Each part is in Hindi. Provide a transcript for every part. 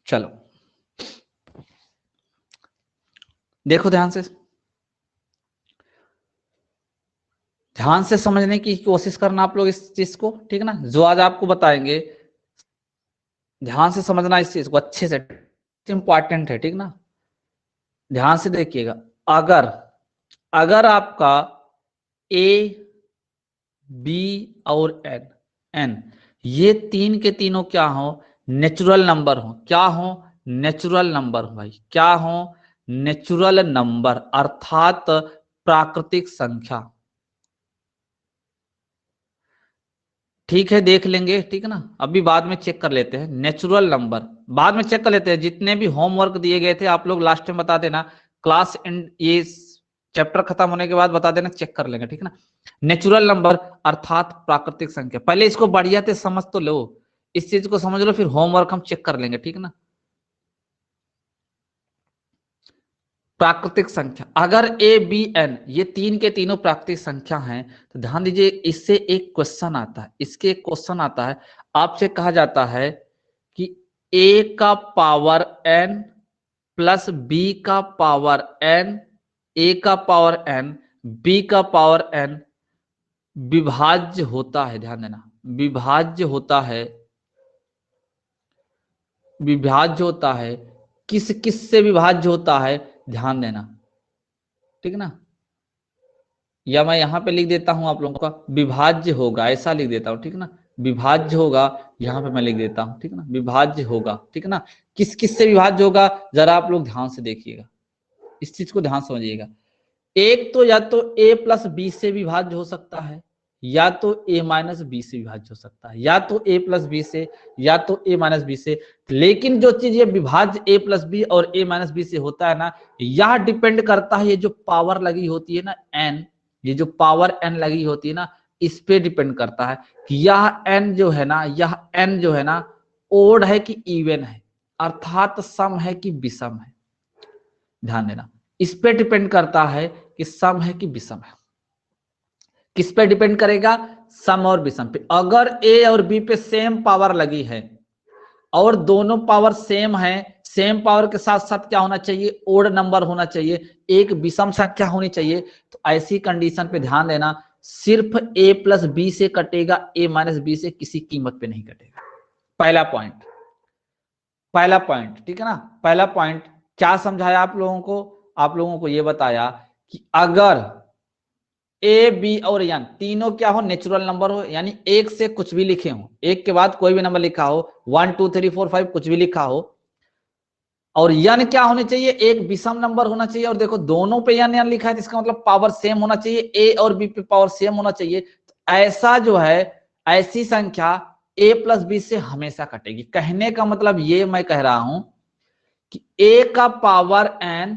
चलो देखो ध्यान से समझने की कोशिश करना आप लोग इस चीज को, ठीक है ना। जो आज आपको बताएंगे ध्यान से समझना इस चीज को अच्छे से, इंपॉर्टेंट है, ठीक ना। ध्यान से देखिएगा, अगर अगर आपका ए बी और एन ये तीन के तीनों क्या हो, नेचुरल नंबर हो। क्या हो? नेचुरल नंबर हो भाई। क्या हो? नेचुरल नंबर अर्थात प्राकृतिक संख्या। ठीक है, देख लेंगे, ठीक है ना। अभी बाद में चेक कर लेते हैं नेचुरल नंबर, बाद में चेक कर लेते हैं। जितने भी होमवर्क दिए गए थे आप लोग लास्ट में बता देना, क्लास एंड ये चैप्टर खत्म होने के बाद बता देना, चेक कर लेंगे, ठीक है ना। नेचुरल नंबर अर्थात प्राकृतिक संख्या, पहले इसको बढ़िया से समझ तो लो, इस चीज को समझ लो, फिर होमवर्क हम चेक कर लेंगे, ठीक है ना। प्राकृतिक संख्या, अगर ए बी एन ये तीन के तीनों प्राकृतिक संख्या हैं तो ध्यान दीजिए, इससे एक क्वेश्चन आता है, इसके एक क्वेश्चन आता है। आपसे कहा जाता है कि ए का पावर एन प्लस बी का पावर एन, ए का पावर एन बी का पावर एन विभाज्य होता है। ध्यान देना, विभाज्य होता है, विभाज्य होता है। किस किस से विभाज्य होता है, ध्यान देना, ठीक है ना। या मैं यहां पे लिख देता हूं आप लोगों का, विभाज्य होगा, ऐसा लिख देता हूं, ठीक है ना। विभाज्य होगा, यहां पे मैं लिख देता हूं, ठीक है ना। विभाज्य होगा, ठीक है ना। किस किस से विभाज्य होगा, जरा आप लोग ध्यान से देखिएगा, इस चीज को ध्यान समझिएगा। एक तो या तो ए प्लस बी से विभाज्य हो सकता है, या तो ए माइनस बी से विभाज्य हो सकता है, या तो ए प्लस बी से, या तो ए माइनस बी से। लेकिन जो चीज ये विभाज्य ए प्लस बी और ए माइनस बी से होता है ना, यह डिपेंड करता है, ये जो पावर लगी होती है ना एन, ये जो पावर एन लगी होती है ना, इस पे डिपेंड करता है कि यह एन जो है ना, यह एन जो है ना ओड है कि इवन है, अर्थात सम है कि विषम है। ध्यान देना, इस पे डिपेंड करता है कि सम है कि विषम है। किस पे डिपेंड करेगा? सम और विषम पे। अगर ए और बी पे सेम पावर लगी है और दोनों पावर सेम है, सेम पावर के साथ साथ क्या होना चाहिए? ओड नंबर होना चाहिए, एक विषम संख्या होनी चाहिए। तो ऐसी कंडीशन पे ध्यान देना, सिर्फ ए प्लस बी से कटेगा, ए माइनस बी से किसी कीमत पे नहीं कटेगा। पहला पॉइंट, पहला पॉइंट, ठीक है ना। पहला पॉइंट क्या समझाया आप लोगों को? आप लोगों को यह बताया कि अगर ए बी और एन तीनों क्या हो, नेचुरल नंबर हो, यानी एक से कुछ भी लिखे हो, एक के बाद कोई भी नंबर लिखा हो, 1 2 3 4 5 कुछ भी लिखा हो, और यन क्या होने चाहिए? एक विषम नंबर होना चाहिए। और देखो दोनों पे यन यन लिखा है, इसका मतलब पावर सेम होना चाहिए, ए और बी पे पावर सेम होना चाहिए। तो ऐसा जो है, ऐसी संख्या ए प्लस बी से हमेशा कटेगी। कहने का मतलब ये मैं कह रहा हूं कि ए का पावर एन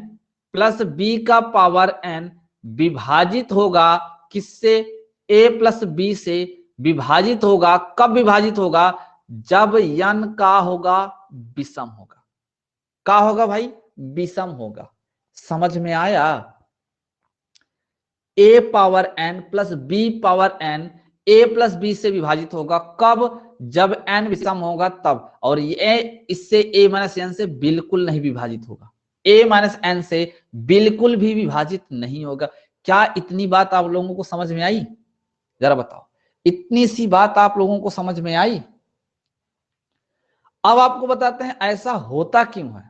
प्लस बी का पावर एन विभाजित होगा किससे? ए प्लस बी से विभाजित होगा। कब विभाजित होगा? जब यन का होगा, विषम होगा। का होगा भाई? विषम होगा। समझ में आया? A power N plus B power N A plus B से विभाजित होगा कब? जब एन विषम होगा तब। और ये इससे ए माइनस एन से बिल्कुल नहीं विभाजित होगा, ए माइनस एन से बिल्कुल भी विभाजित नहीं होगा। क्या इतनी बात आप लोगों को समझ में आई? जरा बताओ, इतनी सी बात आप लोगों को समझ में आई? अब आपको बताते हैं ऐसा होता क्यों है,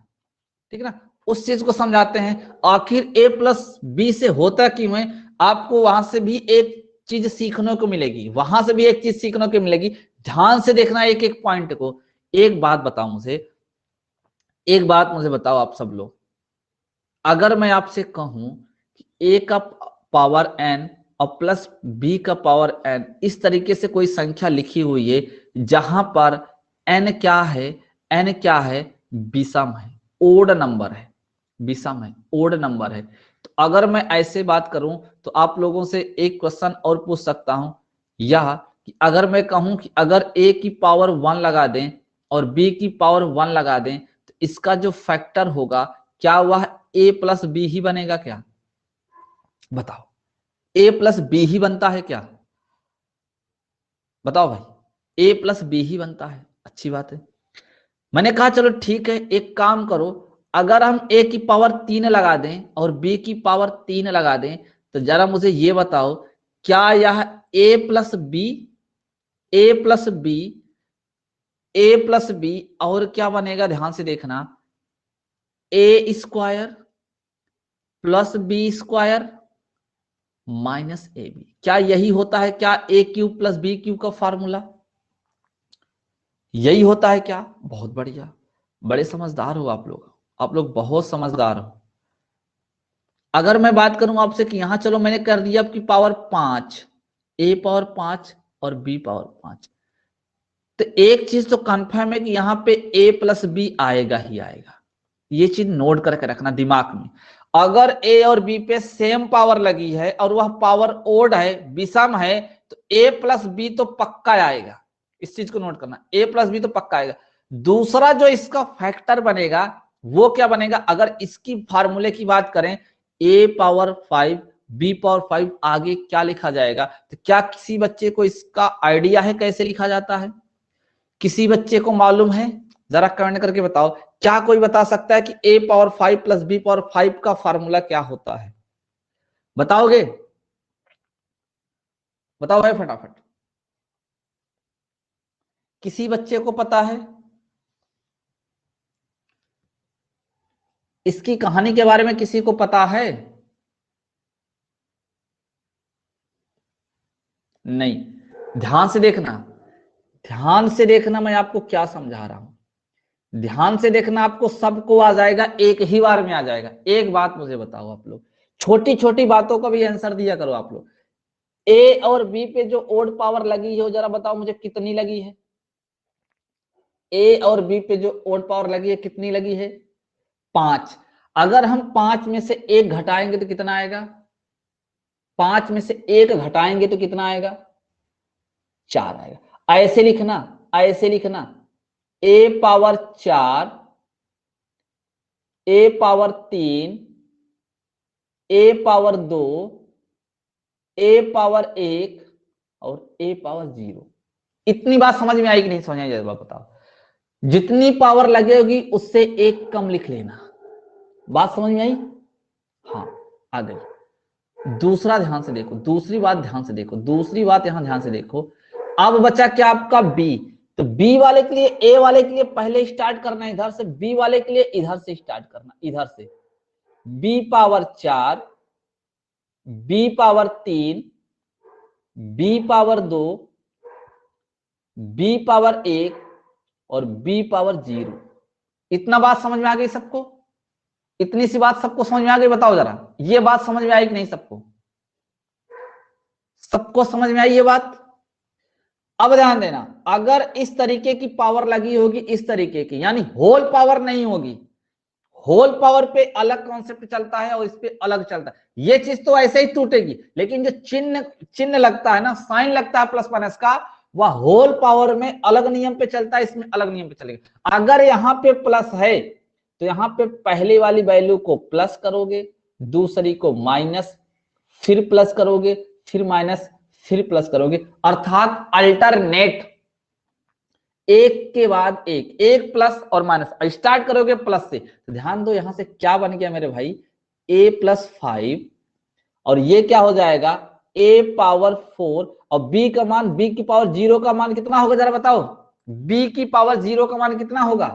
ठीक है ना। उस चीज को समझाते हैं, आखिर ए प्लस बी से होता क्यों है। आपको वहां से भी एक चीज सीखने को मिलेगी, वहां से भी एक चीज सीखने को मिलेगी। ध्यान से देखना एक एक पॉइंट को। एक बात बताओ मुझे, एक बात मुझे बताओ आप सब लोग, अगर मैं आपसे कहूं कि ए का पावर एन और प्लस बी का पावर एन, इस तरीके से कोई संख्या लिखी हुई है जहां पर एन क्या है? एन क्या है? विषम है, ओड नंबर है, विषम है, ओड नंबर है। तो अगर मैं ऐसे बात करूं तो आप लोगों से एक क्वेश्चन और पूछ सकता हूं, यह कि अगर मैं कहूं कि अगर ए की पावर 1 लगा दें और बी की पावर 1 लगा दें तो इसका जो फैक्टर होगा, क्या वह ए प्लस बी ही बनेगा क्या? बताओ, ए प्लस बी ही बनता है क्या? बताओ भाई, ए प्लस बी ही बनता है। अच्छी बात है। मैंने कहा चलो ठीक है, एक काम करो, अगर हम a की पावर 3 लगा दें और b की पावर 3 लगा दें, तो जरा मुझे ये बताओ, क्या यह a plus B, a plus B, a plus B और क्या बनेगा, ध्यान से देखना, a square plus B square minus A B, क्या यही होता है क्या A cube plus B cube का फार्मूला? यही होता है क्या? बहुत बढ़िया, बड़े समझदार हो आप लोग बहुत समझदार हो। अगर मैं बात करूं आपसे कि यहां चलो मैंने कर दिया आपकी पावर 5, ए पावर 5 और बी पावर 5, तो एक चीज तो कंफर्म है कि यहां पे ए प्लस बी आएगा ही आएगा, ये चीज नोट करके रखना दिमाग में। अगर ए और बी पे सेम पावर लगी है और वह पावर ओड है, विषम है, तो ए प्लस बी तो पक्का आएगा, इस चीज को नोट करना, ए प्लस बी तो पक्का आएगा। दूसरा जो इसका फैक्टर बनेगा वो क्या बनेगा, अगर इसकी फार्मूले की बात करें, ए पावर 5 बी पावर 5 आगे क्या लिखा जाएगा, तो क्या किसी बच्चे को इसका आइडिया है कैसे लिखा जाता है? किसी बच्चे को मालूम है? जरा कमेंट करके बताओ, क्या कोई बता सकता है कि a power 5 plus B power 5 का फार्मूला क्या होता है? बताओगे? बताओ भाई फटाफट, किसी बच्चे को पता है? इसकी कहानी के बारे में किसी को पता है? नहीं, ध्यान से देखना, ध्यान से देखना, मैं आपको क्या समझा रहा हूं, ध्यान से देखना, आपको सबको आ जाएगा, एक ही बार में आ जाएगा। एक बात मुझे बताओ आप लोग, छोटी छोटी बातों का भी आंसर दिया करो आप लोग। ए और बी पे जो ओड पावर लगी है, जरा बताओ मुझे कितनी लगी है? ए और बी पे जो ओड पावर लगी है कितनी लगी है? 5। अगर हम 5 में से 1 घटाएंगे तो कितना आएगा? 5 में से 1 घटाएंगे तो कितना आएगा? 4 आएगा। ऐसे लिखना, ऐसे लिखना, ए पावर 4, ए पावर 3, ए पावर 2, ए पावर 1 और ए पावर 0। इतनी बात समझ में आई कि नहीं समझ में आई, बताओ। जितनी पावर लगेगी उससे एक कम लिख लेना, बात समझ में आई? हाँ, आ गई। दूसरा ध्यान से देखो, दूसरी बात ध्यान से देखो, दूसरी बात यहां ध्यान से देखो। अब बचा क्या आपका बी, तो बी वाले के लिए, ए वाले के लिए पहले स्टार्ट करना इधर से, बी वाले के लिए इधर से स्टार्ट करना, इधर से B power 4, B power 3, B power 2, B power 1 और बी पावर 0। इतना बात समझ में आ गई सबको? इतनी सी बात सबको समझ में आ गई? बताओ जरा, ये बात समझ में आई कि नहीं सबको? सबको समझ में आई ये बात? अब ध्यान देना, अगर इस तरीके की पावर लगी होगी, इस तरीके की, यानी होल पावर नहीं होगी, होल पावर पे अलग कॉन्सेप्ट चलता है और इस पे अलग चलता है, ये चीज तो ऐसे ही टूटेगी, लेकिन जो चिन्ह चिन्ह लगता है ना, साइन लगता है प्लस माइनस का, वह होल पावर में अलग नियम पे चलता है, इसमें अलग नियम पे चलेगा। अगर यहां पे प्लस है तो यहां पे पहले वाली वैल्यू को प्लस करोगे, दूसरी को माइनस, फिर प्लस करोगे, फिर माइनस, फिर प्लस करोगे, अर्थात अल्टरनेट, एक के बाद एक, एक प्लस और माइनस, स्टार्ट करोगे प्लस से, तो ध्यान दो यहां से क्या बन गया मेरे भाई, a प्लस 5 और ये क्या हो जाएगा, a पावर 4 और b का मान, b की पावर 0 का मान कितना होगा जरा बताओ, b की पावर 0 का मान कितना होगा,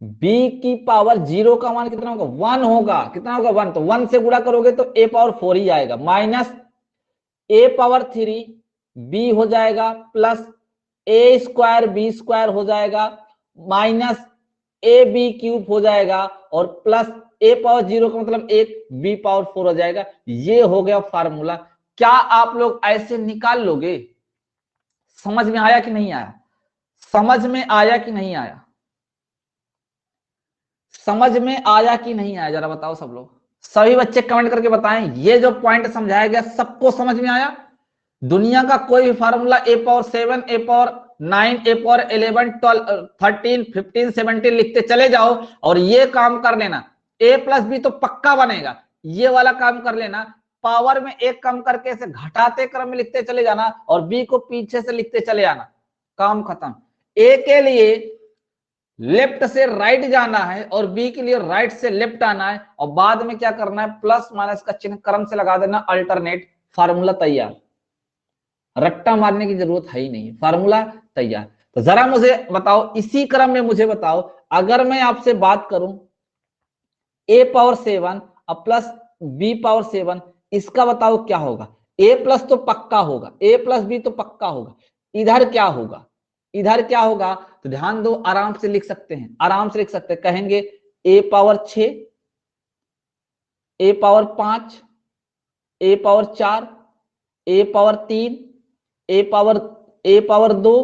b की पावर 0 का मान कितना होगा, 1 होगा, कितना होगा 1, तो 1 से गुणा करोगे तो a पावर 4 ही आएगा, माइनस a पावर 3 b हो जाएगा, plus A square B square हो जाएगा, माइनस ए बी क्यूब हो जाएगा और प्लस ए पावर 0 का मतलब 1, बी पावर 4 हो जाएगा। ये हो गया फार्मूला। क्या आप लोग ऐसे निकाल लोगे? समझ में आया कि नहीं आया? समझ में आया कि नहीं आया? समझ में आया कि नहीं आया, जरा बताओ सब लोग, सभी बच्चे कमेंट करके बताएं, ये जो पॉइंट समझाया गया सबको समझ में आया? दुनिया का कोई भी फार्मूला ए पावर 7, ए पावर 9, ए पावर 11, 12, 13, 15, 17 लिखते चले जाओ और ये काम कर लेना, ए प्लस बी तो पक्का बनेगा, ये वाला काम कर लेना, पावर में एक कम करके इसे घटाते क्रम में लिखते चले जाना और बी को पीछे से लिखते चले आना, काम खत्म। ए के लिए लेफ्ट से राइट जाना है और बी के लिए राइट से लेफ्ट आना है, और बाद में क्या करना है, प्लस माइनस का चिन्ह क्रम से लगा देना, अल्टरनेट, फार्मूला तैयार। रट्टा मारने की जरूरत है ही नहीं, फार्मूला तैयार। तो जरा मुझे बताओ, इसी क्रम में मुझे बताओ, अगर मैं आपसे बात करूं a पावर 7 और प्लस b पावर 7, इसका बताओ क्या होगा। a प्लस तो पक्का होगा, a प्लस b तो पक्का होगा, इधर क्या होगा, इधर क्या होगा, तो ध्यान दो, आराम से लिख सकते हैं, आराम से लिख सकते हैं, कहेंगे a power 6, a power 5, a power 4, a power 3, a power 2,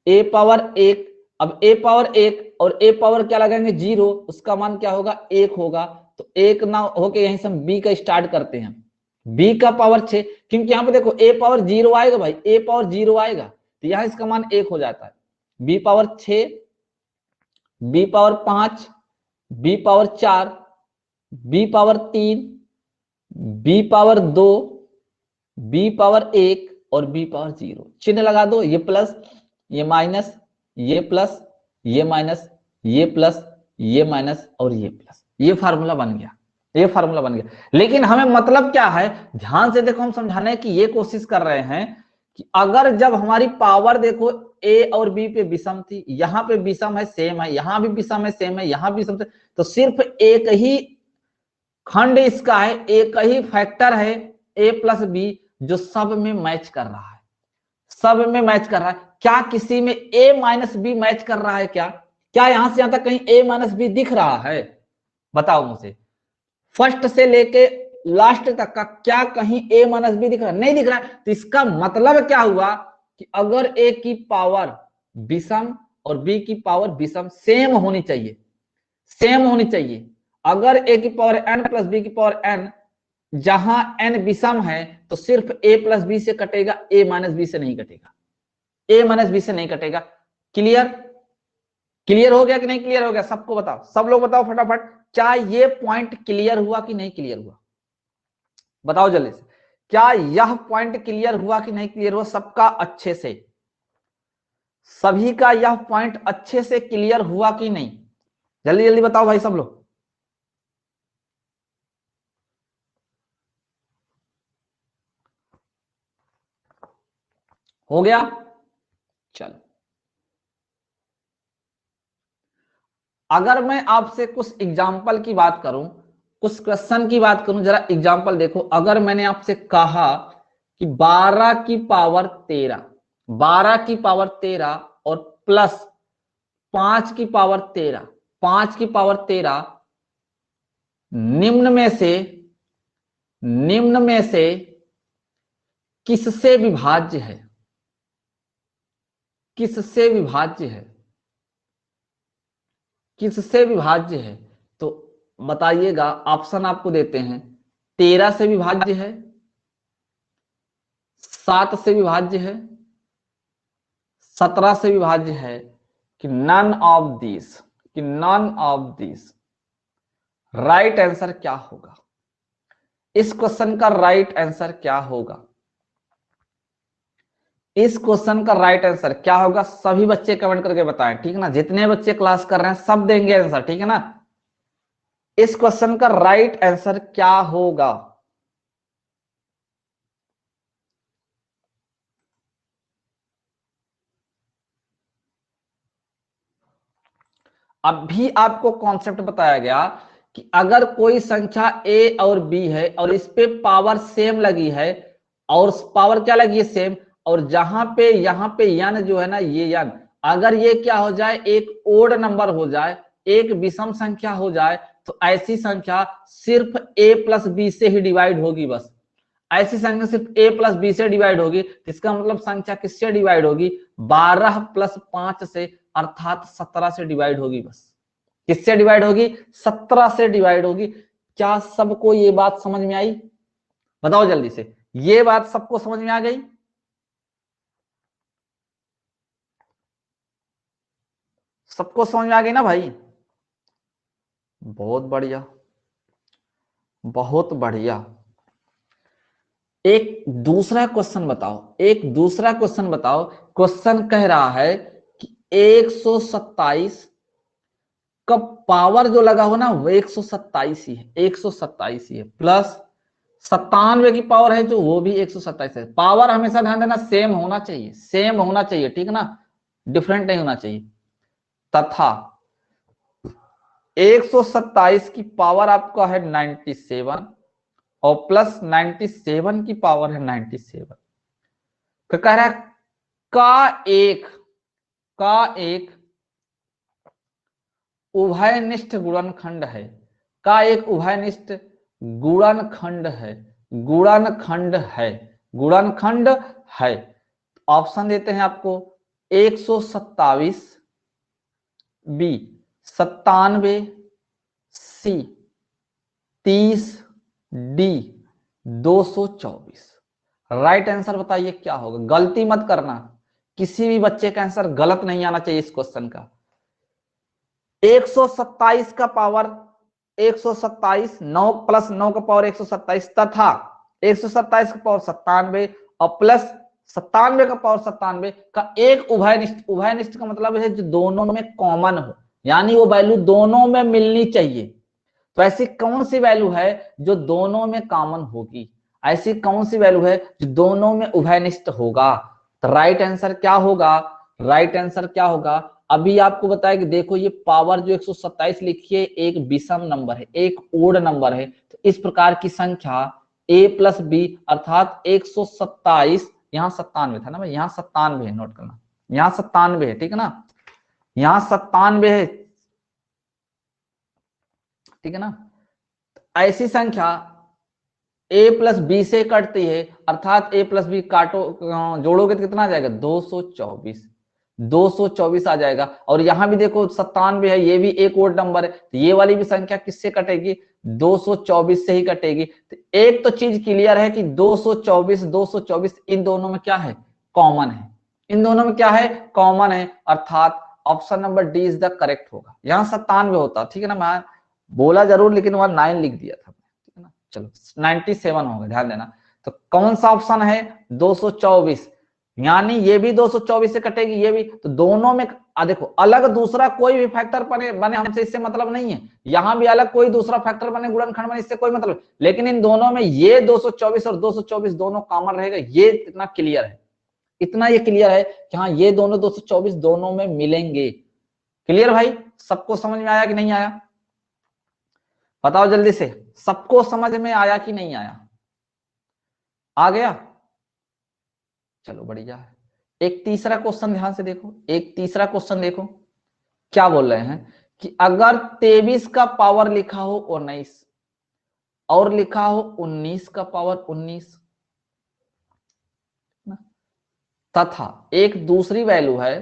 a power 1। अब a पावर 1 और a पावर क्या लगाएंगे 0, उसका मान क्या होगा 1 होगा। तो 1 ना होके यहीं से हम b का स्टार्ट करते हैं, b का पावर 6, क्योंकि यहां पे देखो a पावर 0 आएगा भाई, a पावर 0 आएगा, तो यहां इसका मान 1 हो जाता है। b power 6, b power 5, b power 4, b power 3, b power 2, b power 1 और b पावर 0। चिन्ह लगा दो, ये प्लस, ये माइनस, ये प्लस, ये माइनस, ये प्लस, ये माइनस और ये प्लस। ये फार्मूला बन गया, ये फार्मूला बन गया। लेकिन हमें मतलब क्या है, ध्यान से देखो, हम समझाने की ये कोशिश कर रहे हैं कि अगर जब हमारी पावर देखो a और b पे विषम थी, यहां पे विषम है सेम है, यहां भी विषम है सेम है, यहां भी विषम है, तो सिर्फ एक ही खंड इसका है, एक ही फैक्टर है a प्लस बी जो सब में मैच कर रहा है, सब में मैच कर रहा है। क्या किसी में a माइनस बी मैच कर रहा है? क्या क्या यहां से यहां तक कहीं a माइनस बी दिख रहा है? बताओ मुझे, फर्स्ट से लेके लास्ट तक का क्या कहीं a माइनस बी दिख रहा है? नहीं दिख रहा है। तो इसका मतलब क्या हुआ कि अगर a की पावर विषम और b की पावर विषम सेम होनी चाहिए, सेम होनी चाहिए। अगर a की पावर n प्लस b की पावर n, जहां n विषम है तो सिर्फ a प्लस बी से कटेगा, a माइनस बी से नहीं कटेगा, a माइनस बी से नहीं कटेगा। क्लियर? क्लियर हो गया कि नहीं क्लियर हो गया? सबको बताओ, सब लोग बताओ फटाफट, क्या ये पॉइंट क्लियर हुआ कि नहीं क्लियर हुआ? बताओ जल्दी से, क्या यह पॉइंट क्लियर हुआ कि नहीं क्लियर हुआ? सबका अच्छे से, सभी का यह पॉइंट अच्छे से क्लियर हुआ कि नहीं? जल्दी जल्दी बताओ भाई सब लोग। हो गया? चलो, अगर मैं आपसे कुछ एग्जाम्पल की बात करूं, कुछ क्वेश्चन की बात करूं, जरा एग्जाम्पल देखो। अगर मैंने आपसे कहा कि 12 की पावर 13, 12 की पावर 13 और प्लस 5 की पावर 13, 5 की पावर 13, निम्न में से, निम्न में से किससे विभाज्य है? किससे विभाज्य है? किससे विभाज्य है? तो बताइएगा, ऑप्शन आपको देते हैं। 13 से विभाज्य है, 7 से विभाज्य है, 17 से विभाज्य है, कि नन ऑफ दिस, कि none of this. Right answer क्या होगा? इस क्वेश्चन का राइट आंसर क्या होगा? इस क्वेश्चन का राइट आंसर क्या होगा? सभी बच्चे कमेंट करके बताएं, ठीक है ना? जितने बच्चे क्लास कर रहे हैं सब देंगे आंसर, ठीक है ना? इस क्वेश्चन का राइट आंसर क्या होगा? अभी आपको कॉन्सेप्ट बताया गया कि अगर कोई संख्या a और b है और इस पे पावर सेम लगी है, और पावर क्या लगी है? सेम। और जहां पे यहां पे n जो है ना, ये n, अगर ये क्या हो जाए, एक ओड नंबर हो जाए, एक विषम संख्या हो जाए, तो ऐसी संख्या सिर्फ a प्लस बी से ही डिवाइड होगी। बस ऐसी संख्या सिर्फ a प्लस बी से डिवाइड होगी। इसका मतलब संख्या किससे डिवाइड होगी? 12 प्लस 5 से, अर्थात 17 से डिवाइड होगी। बस किससे डिवाइड होगी? 17 से डिवाइड होगी। क्या सबको ये बात समझ में आई? बताओ जल्दी से, ये बात सबको समझ में आ गई? सबको समझ में आ गई ना भाई? बहुत बढ़िया, बहुत बढ़िया। एक दूसरा क्वेश्चन बताओ, एक दूसरा क्वेश्चन बताओ। क्वेश्चन कह रहा है कि 127 का पावर जो लगा हो ना वो 127 ही है, 127 ही है, प्लस 97 की पावर है जो वो भी 127 है। पावर हमेशा ध्यान देना सेम होना चाहिए, सेम होना चाहिए, ठीक है ना, डिफरेंट नहीं होना चाहिए। तथा 127 की पावर आपका है 97 और प्लस 97 की पावर है 97। फिर कह रहा है का एक उभयनिष्ठ गुणनखंड है, का एक उभयनिष्ठ गुणनखंड है, गुणनखंड है, गुणनखंड है। ऑप्शन देते हैं आपको 127, बी 97, सी 30, डी 224। राइट आंसर बताइए क्या होगा, गलती मत करना, किसी भी बच्चे का आंसर गलत नहीं आना चाहिए इस क्वेश्चन का। 127 का पावर 127, 9 प्लस 9 का पावर 127 तथा 127 का पावर 97 और प्लस 97 का पावर 97 का एक उभयनिष्ठ, उभयनिष्ठ का मतलब है जो दोनों में कॉमन हो, यानी वो वैल्यू दोनों में मिलनी चाहिए। तो ऐसी कौन सी वैल्यू है जो दोनों में कॉमन होगी, ऐसी कौन सी वैल्यू है जो दोनों में उभयनिष्ठ होगा? तो राइट आंसर क्या होगा, राइट आंसर क्या होगा? अभी आपको बताया कि देखो ये पावर जो 127 लिखी है एक विषम नंबर है, एक ओड नंबर है, तो इस प्रकार की संख्या a प्लस बी अर्थात 127, यहाँ 97 था ना भाई, यहाँ 97 है, नोट करना, यहाँ 97 है, ठीक है ना, यहाँ 97 है, ठीक है ना। ऐसी संख्या a प्लस बी से कटती है, अर्थात a प्लस बी काटो जोड़ोगे तो कितना आ जाएगा 224, 224 आ जाएगा। और यहां भी देखो 97 है, ये भी एक ओड नंबर है, तो ये वाली भी संख्या किससे कटेगी 224 से ही कटेगी। तो एक तो चीज क्लियर है कि 224 224 इन दोनों में क्या है कॉमन है, इन दोनों में क्या है कॉमन है, अर्थात option number D is the correct होगा। यहाँ 97 होता, ठीक है ना, मैं बोला जरूर लेकिन वहां 9 लिख दिया था, ठीक है ना। चलो 97 होगा, ध्यान देना। तो कौन सा ऑप्शन है 224, यानी ये भी 224 से कटेगी, ये भी, तो दोनों में देखो अलग दूसरा कोई भी फैक्टर बने हमसे इससे मतलब नहीं है, यहां भी अलग कोई दूसरा फैक्टर बने गुणनखंड बने इससे कोई मतलब, लेकिन इन दोनों में ये 224 और 224 दोनों कॉमन रहेगा, ये इतना क्लियर है, इतना ये क्लियर है कि हाँ ये दोनों 224 दोनों में मिलेंगे। क्लियर भाई, सबको समझ में आया कि नहीं आया, बताओ जल्दी से, सबको समझ में आया कि नहीं आया, आ गया, चलो बढ़िया है। एक तीसरा क्वेश्चन ध्यान से देखो, एक तीसरा क्वेश्चन देखो क्या बोल रहे हैं कि अगर 23 का पावर लिखा हो 19 और लिखा हो 19 का पावर 19 तथा एक दूसरी वैल्यू है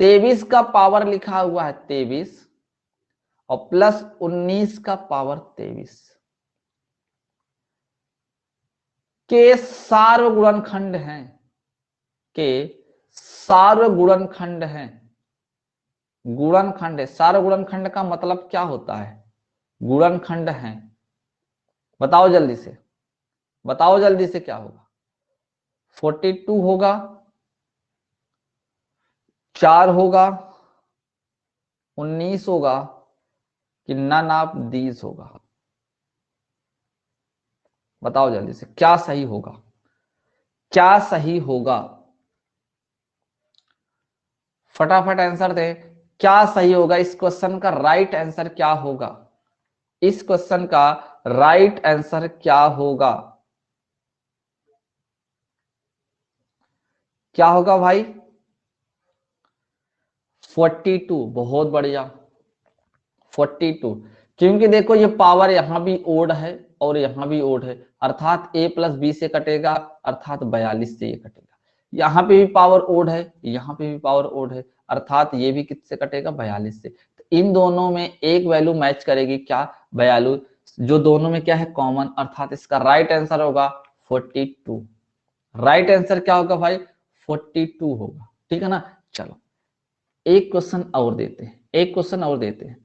23 का पावर लिखा हुआ है 23 और प्लस 19 का पावर 23 के सार्वगुणनखंड हैं, के सार्वगुणनखंड हैं, गुणनखंड है, सार्वगुणनखंड का मतलब क्या होता है, गुणनखंड है, बताओ जल्दी से, बताओ जल्दी से क्या होगा, 42 होगा, 4 होगा, 19 होगा कि नन ऑफ दीज होगा, बताओ जल्दी से क्या सही होगा, क्या सही होगा, फटाफट आंसर दे, क्या सही होगा, इस क्वेश्चन का राइट आंसर क्या होगा, इस क्वेश्चन का राइट आंसर क्या होगा, क्या होगा भाई 42, बहुत बढ़िया 42, क्योंकि देखो ये पावर यहां भी ओड है और यहां भी ओड है, अर्थात a प्लस बी से कटेगा, अर्थात 42 से ये कटेगा, यहाँ पे भी पावर ओड है, यहाँ पे भी पावर ओड है, अर्थात ये भी किससे कटेगा 42 से। तो इन दोनों में एक वैल्यू मैच करेगी क्या 42, जो दोनों में क्या है कॉमन, अर्थात इसका राइट आंसर होगा 42, राइट आंसर क्या होगा भाई 42 होगा, ठीक है ना। चलो एक क्वेश्चन और देते हैं, एक क्वेश्चन और देते हैं।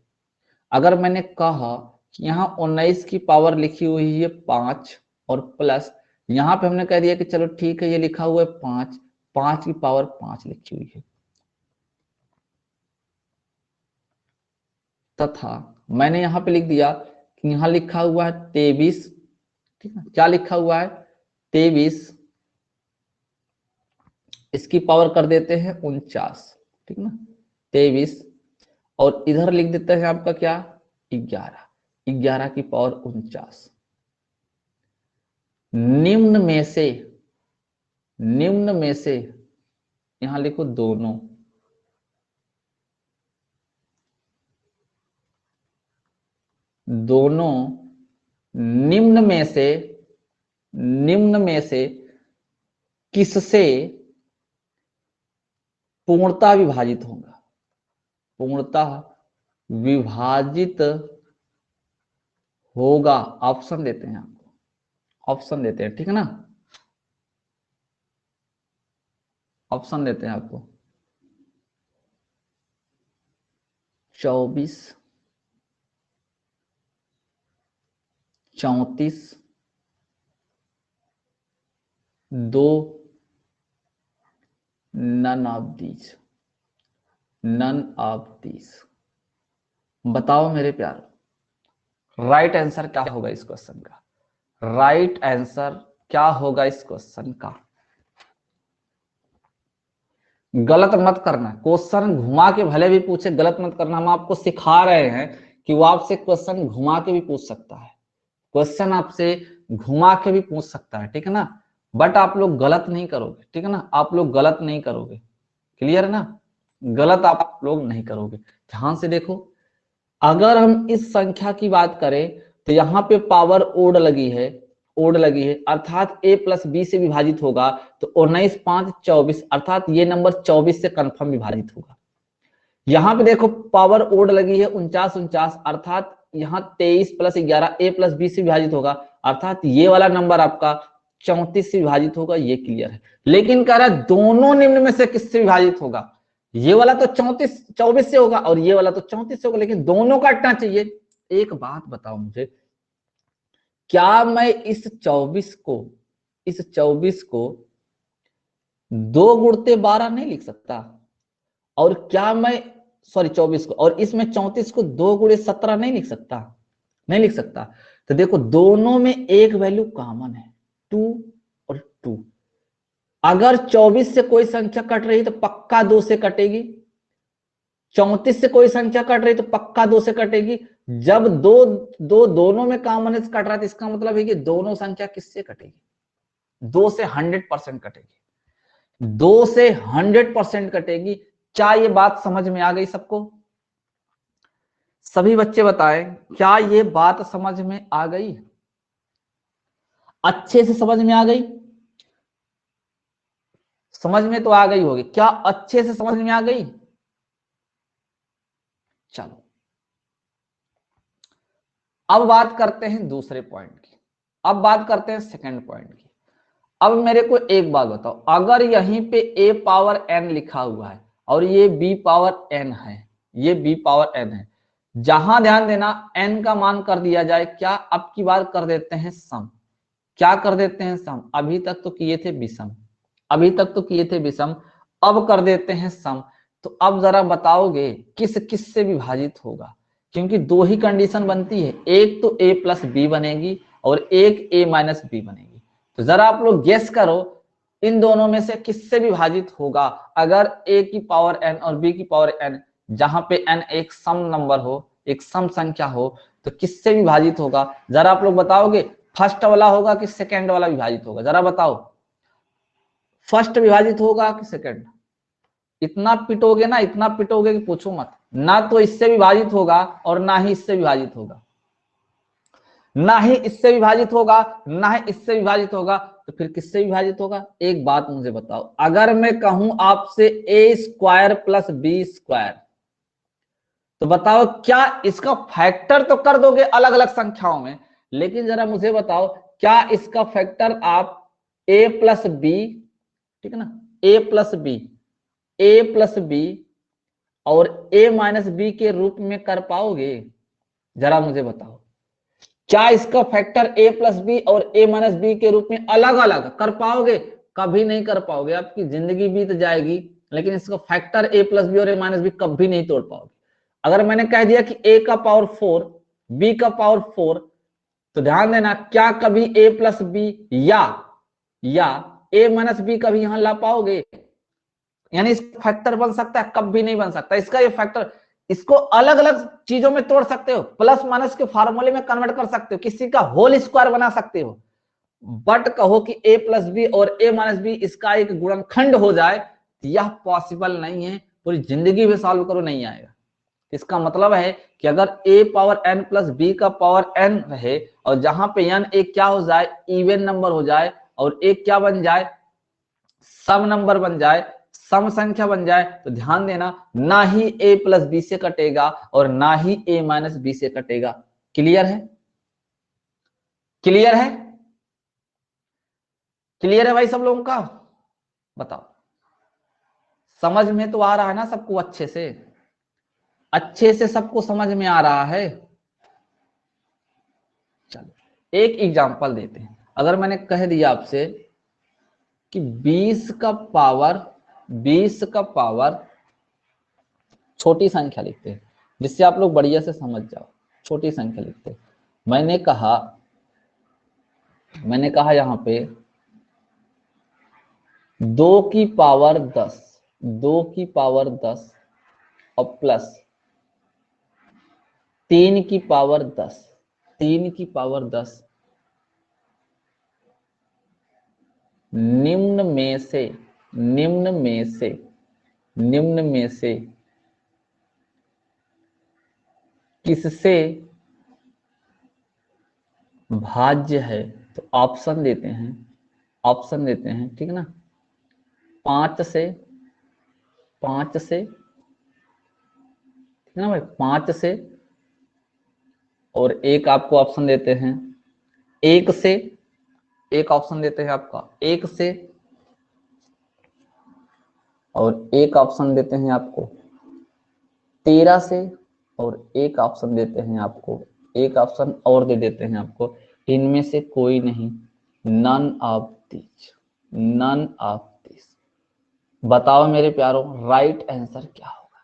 अगर मैंने कहा कि यहाँ 19 की पावर लिखी हुई है 5 और प्लस यहाँ पे हमने कह दिया कि चलो ठीक है ये लिखा हुआ है 5, 5 की पावर 5 लिखी हुई है, तथा मैंने यहां पे लिख दिया कि यहां लिखा हुआ है 23, ठीक है, क्या लिखा हुआ है 23, इसकी पावर कर देते हैं 49, ठीक ना 23, और इधर लिख देते हैं आपका क्या 11, 11 की पावर 49। निम्न में से, निम्न में से यहां लिखो दोनों, दोनों निम्न में से, निम्न में से किससे पूर्णतः विभाजित होगा, पूर्णतः विभाजित होगा। ऑप्शन देते हैं आपको, ऑप्शन देते हैं, ठीक है ना, ऑप्शन देते हैं आपको 24, 34, 2, none of these, none of these। बताओ मेरे प्यार, राइट आंसर क्या होगा इस क्वेश्चन का, राइट आंसर क्या होगा इस क्वेश्चन का। गलत मत करना, क्वेश्चन घुमा के भले भी पूछे गलत मत करना। हम आपको सिखा रहे हैं कि वो आपसे क्वेश्चन घुमा के भी पूछ सकता है, क्वेश्चन आपसे घुमा के भी पूछ सकता है, ठीक है ना, बट आप लोग गलत नहीं करोगे, ठीक है ना, आप लोग गलत नहीं करोगे, क्लियर है ना, गलत आप लोग नहीं करोगे। ध्यान से देखो, अगर हम इस संख्या की बात करें तो यहाँ पे पावर ओड लगी है, ओड लगी है, अर्थात a प्लस बी से विभाजित होगा तो 19 5 24, अर्थात ये नंबर 24 से कंफर्म विभाजित होगा। यहाँ पे देखो पावर ओड लगी है 49 49, अर्थात यहाँ 23 प्लस 11 a प्लस बी से विभाजित होगा, अर्थात ये वाला नंबर आपका 34 से विभाजित होगा, ये क्लियर है। लेकिन कह रहा है दोनों निम्न में से किससे विभाजित होगा, ये वाला तो 24 से होगा और ये वाला तो 34 से होगा, लेकिन दोनों काटना चाहिए। एक बात बताओ मुझे, क्या मैं इस 24 को, इस 24 को 2 गुणते 12 नहीं लिख सकता, और क्या मैं सॉरी 24 को, और इसमें 34 को 2 गुणे 17 नहीं लिख सकता, नहीं लिख सकता। तो देखो दोनों में एक वैल्यू कॉमन है 2 और 2। अगर 24 से कोई संख्या कट रही तो पक्का 2 से कटेगी, 34 से कोई संख्या कट रही तो पक्का 2 से कटेगी। जब दोनों में कॉमन कट रहा है तो इसका मतलब है कि दोनों संख्या किससे कटेगी, 2 से 100% कटेगी, 2 से 100% कटेगी। क्या ये बात समझ में आ गई सबको, सभी बच्चे बताएं क्या ये बात समझ में आ गई, अच्छे से समझ में आ गई, समझ में तो आ गई होगी, क्या अच्छे से समझ में आ गई। चलो अब बात करते हैं दूसरे पॉइंट की, अब बात करते हैं सेकंड पॉइंट की। अब मेरे को एक बात बताओ, अगर यहीं पे a पावर n लिखा हुआ है और ये b पावर n है, ये b पावर n है, जहां ध्यान देना n का मान कर दिया जाए क्या, अब की बार कर देते हैं सम, क्या कर देते हैं सम, अभी तक तो किए थे विषम, अभी तक तो किए थे विषम, अब कर देते हैं सम। तो अब जरा बताओगे किस किस से विभाजित होगा, क्योंकि दो ही कंडीशन बनती है, एक तो a प्लस बी बनेगी और एक a माइनस बी बनेगी। तो जरा आप लोग गेस करो इन दोनों में से किससे विभाजित होगा, अगर a की पावर n और b की पावर n, जहां पे n एक सम नंबर हो, एक सम संख्या हो, तो किससे विभाजित होगा, जरा आप लोग बताओगे फर्स्ट वाला होगा कि सेकंड वाला विभाजित होगा, जरा बताओ फर्स्ट विभाजित होगा कि सेकंड। इतना पिटोगे ना, इतना पिटोगे कि पूछो मत, ना तो इससे विभाजित होगा और ना ही इससे विभाजित होगा, ना ही इससे विभाजित होगा ना ही इससे विभाजित होगा, तो फिर किससे विभाजित होगा। एक बात मुझे बताओ, अगर मैं कहूं आपसे a square plus B square, तो बताओ क्या इसका फैक्टर तो कर दोगे अलग अलग संख्याओं में, लेकिन जरा मुझे बताओ क्या इसका फैक्टर आप a प्लस बी, ठीक है ना, a plus B, a plus B और a माइनस बी के रूप में कर पाओगे, जरा मुझे बताओ क्या इसका फैक्टर a प्लस बी और a माइनस बी के रूप में अलग अलग कर पाओगे, कभी नहीं कर पाओगे, आपकी जिंदगी बीत जाएगी, लेकिन इसका फैक्टर a प्लस बी और a माइनस बी कभी नहीं तोड़ पाओगे। अगर मैंने कह दिया कि a का पावर 4 b का पावर 4, तो ध्यान देना क्या कभी a प्लस बी या a माइनस बी कभी यहां ला पाओगे? यानी इसका फैक्टर बन सकता है? कभी नहीं बन सकता। इसका ये फैक्टर, इसको अलग अलग चीजों में तोड़ सकते हो, प्लस माइनस के फार्मूले में कन्वर्ट कर सकते हो, किसी का होल स्क्वायर बना सकते हो, बट कहो कि a प्लस बी और a माइनस बी इसका एक गुणनखंड हो जाए, यह पॉसिबल नहीं है। पूरी जिंदगी में सॉल्व करो नहीं आएगा। इसका मतलब है कि अगर a power n plus b का पावर n रहे और जहां पे n एक क्या हो जाए, इवन नंबर हो जाए, और एक क्या बन जाए, सम नंबर बन जाए, सम संख्या बन जाए, तो ध्यान देना ना ही a प्लस बी से कटेगा और ना ही a माइनस बी से कटेगा। क्लियर है? क्लियर है? क्लियर है भाई सब लोगों का? बताओ, समझ में तो आ रहा है ना सबको? अच्छे से, अच्छे से सबको समझ में आ रहा है? चलो एक एग्जांपल देते हैं। अगर मैंने कह दिया आपसे कि 20 का पावर छोटी संख्या लिखते हैं, जिससे आप लोग बढ़िया से समझ जाओ। छोटी संख्या लिखते हैं। मैंने कहा यहां पे 2 की पावर 10, 2 की पावर 10 और प्लस 3 की पावर 10, 3 की पावर 10 निम्न में से किससे भाज्य है? तो ऑप्शन देते हैं, ठीक है ना? 5 से, ठीक है ना भाई? 5 से, और एक आपको ऑप्शन देते हैं 1 से, एक ऑप्शन देते हैं आपका 1 से, और एक ऑप्शन देते हैं आपको 13 से, और एक ऑप्शन देते हैं आपको, एक ऑप्शन और दे देते हैं आपको, इनमें से कोई नहीं, none of this, none of this. बताओ मेरे प्यारों, राइट आंसर क्या होगा?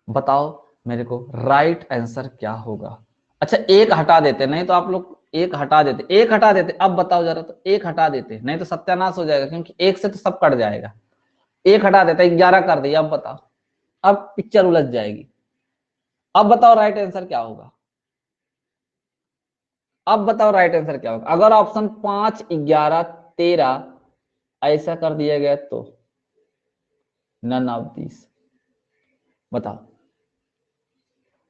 बताओ मेरे को, राइट आंसर क्या होगा? अच्छा एक हटा देते, नहीं तो आप लोग एक हटा देते, अब बताओ जरा, तो एक हटा देते, नहीं तो सत्यानाश हो जाएगा, क्योंकि एक से तो सब कट जाएगा। एक हटा देते, 11 कर दिया, अब बताओ, अब पिक्चर उलझ जाएगी। अब बताओ राइट आंसर क्या होगा? अब बताओ राइट आंसर क्या होगा? अगर ऑप्शन 5, 11, 13 ऐसा कर दिया गया तो नन ऑफ दिस। बताओ,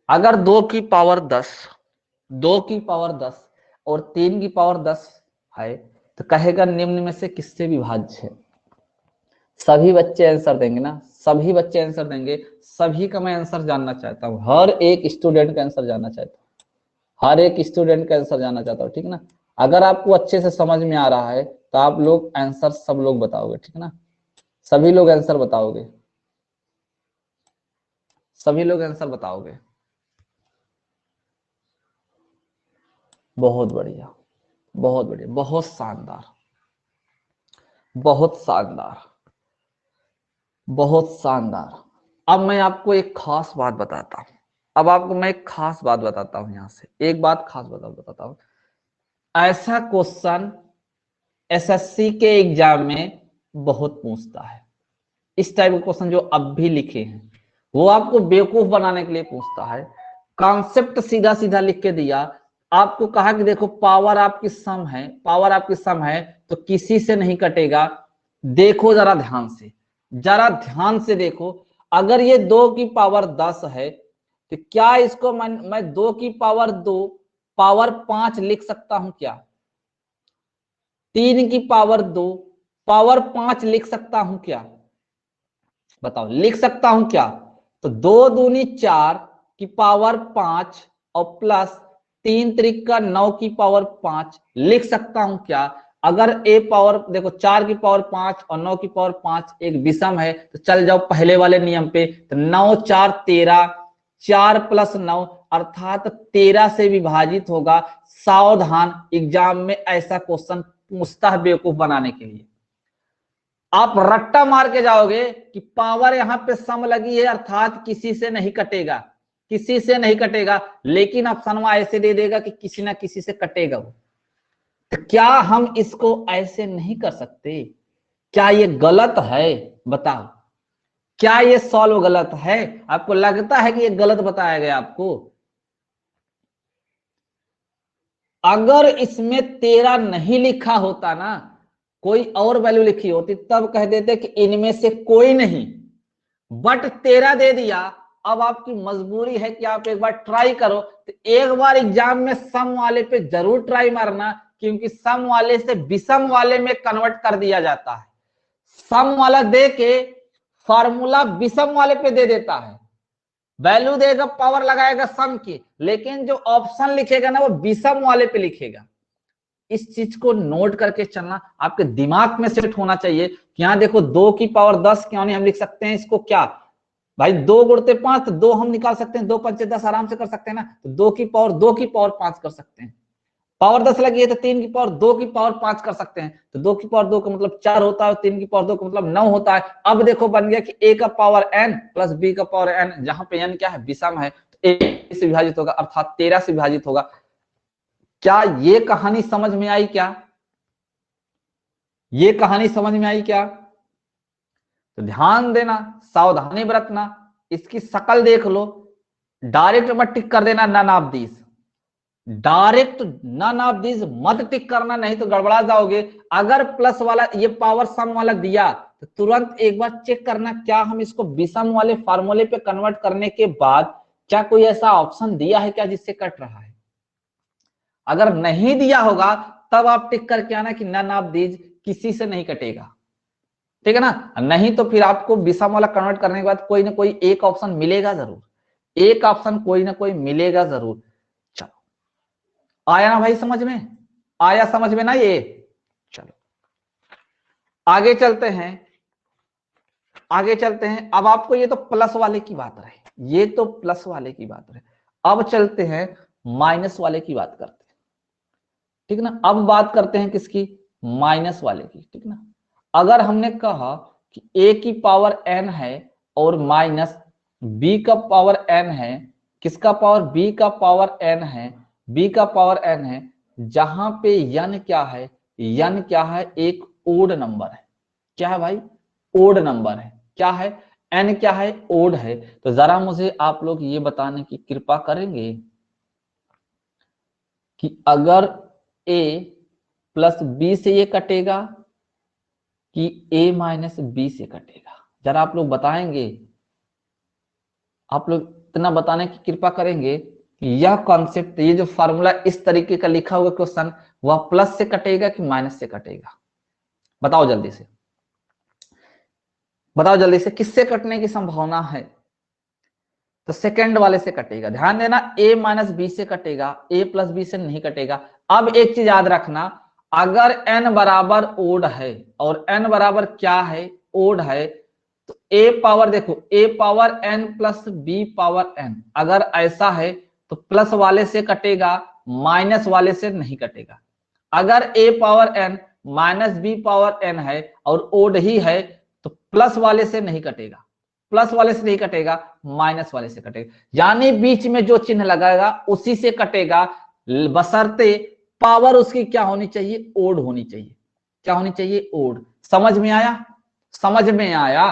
अगर 2 की पावर 10, 2 की पावर 10 और 3 की पावर 10 है, तो कहेगा निम्न में से किससे विभाज्य है? सभी बच्चे आंसर देंगे ना? सभी बच्चे आंसर देंगे। सभी का मैं आंसर जानना चाहता हूँ, हर एक स्टूडेंट का आंसर जानना चाहता हूँ, हर एक स्टूडेंट का आंसर जानना चाहता हूँ, ठीक ना? अगर आपको अच्छे से समझ में आ रहा है तो आप लोग आंसर सब लोग बताओगे, ठीक है ना? सभी लोग आंसर बताओगे, सभी लोग आंसर बताओगे। बहुत बढ़िया, बहुत बढ़िया, बहुत शानदार, बहुत शानदार, बहुत शानदार। अब मैं आपको एक खास बात बताता हूं, अब आपको मैं एक खास बात बताता हूं, यहां से एक बात खास बताता हूं। ऐसा क्वेश्चन एसएससी के एग्जाम में बहुत पूछता है। इस टाइप के क्वेश्चन जो अब भी लिखे हैं, वो आपको बेवकूफ बनाने के लिए पूछता है। कॉन्सेप्ट सीधा सीधा लिख के दिया, आपको कहा कि देखो पावर आपकी सम है, पावर आपकी सम है, तो किसी से नहीं कटेगा। देखो जरा ध्यान से, जरा ध्यान से देखो। अगर ये 2 की पावर 10 है, तो क्या इसको मैं 2 की पावर 2 पावर 5 लिख सकता हूं क्या? 3 की पावर 2 पावर 5 लिख सकता हूं क्या? बताओ, लिख सकता हूं क्या? तो 2 दूनी 4 की पावर 5 और प्लस 3 त्रिका 9 की पावर 5 लिख सकता हूं क्या? अगर ए पावर देखो 4 की पावर 5 और 9 की पावर 5 एक विषम है, तो चल जाओ पहले वाले नियम पे, तो 9 4 13, 4 प्लस 9 अर्थात 13 से विभाजित होगा। सावधान, एग्जाम में ऐसा क्वेश्चन पूछता है बेवकूफ बनाने के लिए। आप रट्टा मार के जाओगे कि पावर यहां पे सम लगी है अर्थात किसी से नहीं कटेगा, किसी से नहीं कटेगा, लेकिन ऑप्शन ऐसे दे देगा कि किसी ना किसी से कटेगा वो। तो क्या हम इसको ऐसे नहीं कर सकते? क्या ये गलत है? बताओ, क्या ये सॉल्व गलत है? आपको लगता है कि ये गलत बताया गया आपको? अगर इसमें 13 नहीं लिखा होता ना, कोई और वैल्यू लिखी होती, तब कह देते कि इनमें से कोई नहीं, बट 13 दे दिया। अब आपकी मजबूरी है कि आप एक बार ट्राई करो। तो एक बार एग्जाम में सम वाले पे जरूर ट्राई मारना, क्योंकि सम वाले से विषम वाले में कन्वर्ट कर दिया जाता है। सम वाला दे के फॉर्मूला विषम वाले पे दे देता है, वैल्यू देगा, पावर लगाएगा सम की, लेकिन जो ऑप्शन लिखेगा ना वो विषम वाले पे लिखेगा। इस चीज को नोट करके चलना, आपके दिमाग में सेट होना चाहिए कि यहाँ देखो 2 की पावर 10 क्यों नहीं, हम लिख सकते हैं इसको क्या भाई, 2 गुणते 5, तो 2 हम निकाल सकते हैं, 2 पंचे 10 आराम से कर सकते हैं ना। तो 2 की पावर 5 कर सकते हैं। पावर 10 लगी है तो 3 की पावर 2 की पावर 5 कर सकते हैं। तो 2 की पावर 2 का मतलब 4 होता है, 3 की पावर 2 का मतलब 9 होता है। अब देखो बन गया कि a का पावर n प्लस b का पावर n, जहां पे n क्या है, विषम है, तो a से विभाजित होगा अर्थात 13 से विभाजित होगा। क्या ये कहानी समझ में आई? क्या ये कहानी समझ में आई क्या? तो ध्यान देना, सावधानी बरतना, इसकी शकल देख लो, डायरेक्ट मत टिक कर देना none of this, direct none of this मत टिक करना, नहीं तो गड़बड़ा जाओगे। अगर प्लस वाला ये पावर सम वाला दिया तो तुरंत एक बार चेक करना, क्या हम इसको विषम वाले फार्मूले पे कन्वर्ट करने के बाद क्या कोई ऐसा ऑप्शन दिया है क्या जिससे कट रहा है। अगर नहीं दिया होगा तब आप टिक करके आना कि नन ऑफ दिस किसी से नहीं कटेगा, ठीक है ना। नहीं तो फिर आपको विषम वाला कन्वर्ट करने के बाद कोई ना कोई एक ऑप्शन मिलेगा जरूर, एक ऑप्शन कोई ना कोई मिलेगा जरूर। चलो, आया ना भाई समझ में? आया समझ में ना ये? चलो आगे चलते हैं, आगे चलते हैं। अब आपको ये तो प्लस वाले की बात रहे, ये तो प्लस वाले की बात रहे। अब चलते हैं माइनस वाले की बात करते हैं, ठीक ना। अब बात करते हैं किसकी? माइनस वाले की, ठीक ना। अगर हमने कहा कि a की पावर n है और माइनस b का पावर n है, किसका पावर? b का पावर n है, b का पावर n है, जहां पे n क्या है? n क्या है? एक ओड नंबर है। क्या है भाई? ओड नंबर है। क्या है? n क्या है? ओड है। तो जरा मुझे आप लोग ये बताने की कृपा करेंगे कि अगर a प्लस b से ये कटेगा कि a माइनस b से कटेगा? जरा आप लोग बताएंगे, आप लोग इतना बताने की कृपा करेंगे कि यह कॉन्सेप्ट, ये जो फॉर्मूला इस तरीके का लिखा हुआ क्वेश्चन, वह प्लस से कटेगा कि माइनस से कटेगा? बताओ जल्दी से, बताओ जल्दी से, किससे कटने की संभावना है? तो सेकंड वाले से कटेगा। ध्यान देना, a माइनस बी से कटेगा, a प्लस बी से नहीं कटेगा। अब एक चीज याद रखना, अगर n बराबर ओड है और n बराबर क्या है? ओड है, तो a पावर देखो, a power n plus b power n, अगर ऐसा है तो प्लस वाले से कटेगा, माइनस वाले से नहीं कटेगा। अगर a power n minus b power n है और ओड ही है तो प्लस वाले से नहीं कटेगा, प्लस वाले से नहीं कटेगा, माइनस वाले से कटेगा। यानी बीच में जो चिन्ह लगाएगा उसी से कटेगा, बशर्ते पावर उसकी क्या होनी चाहिए? ओड होनी चाहिए। क्या होनी चाहिए? ओड। समझ में आया? समझ में आया?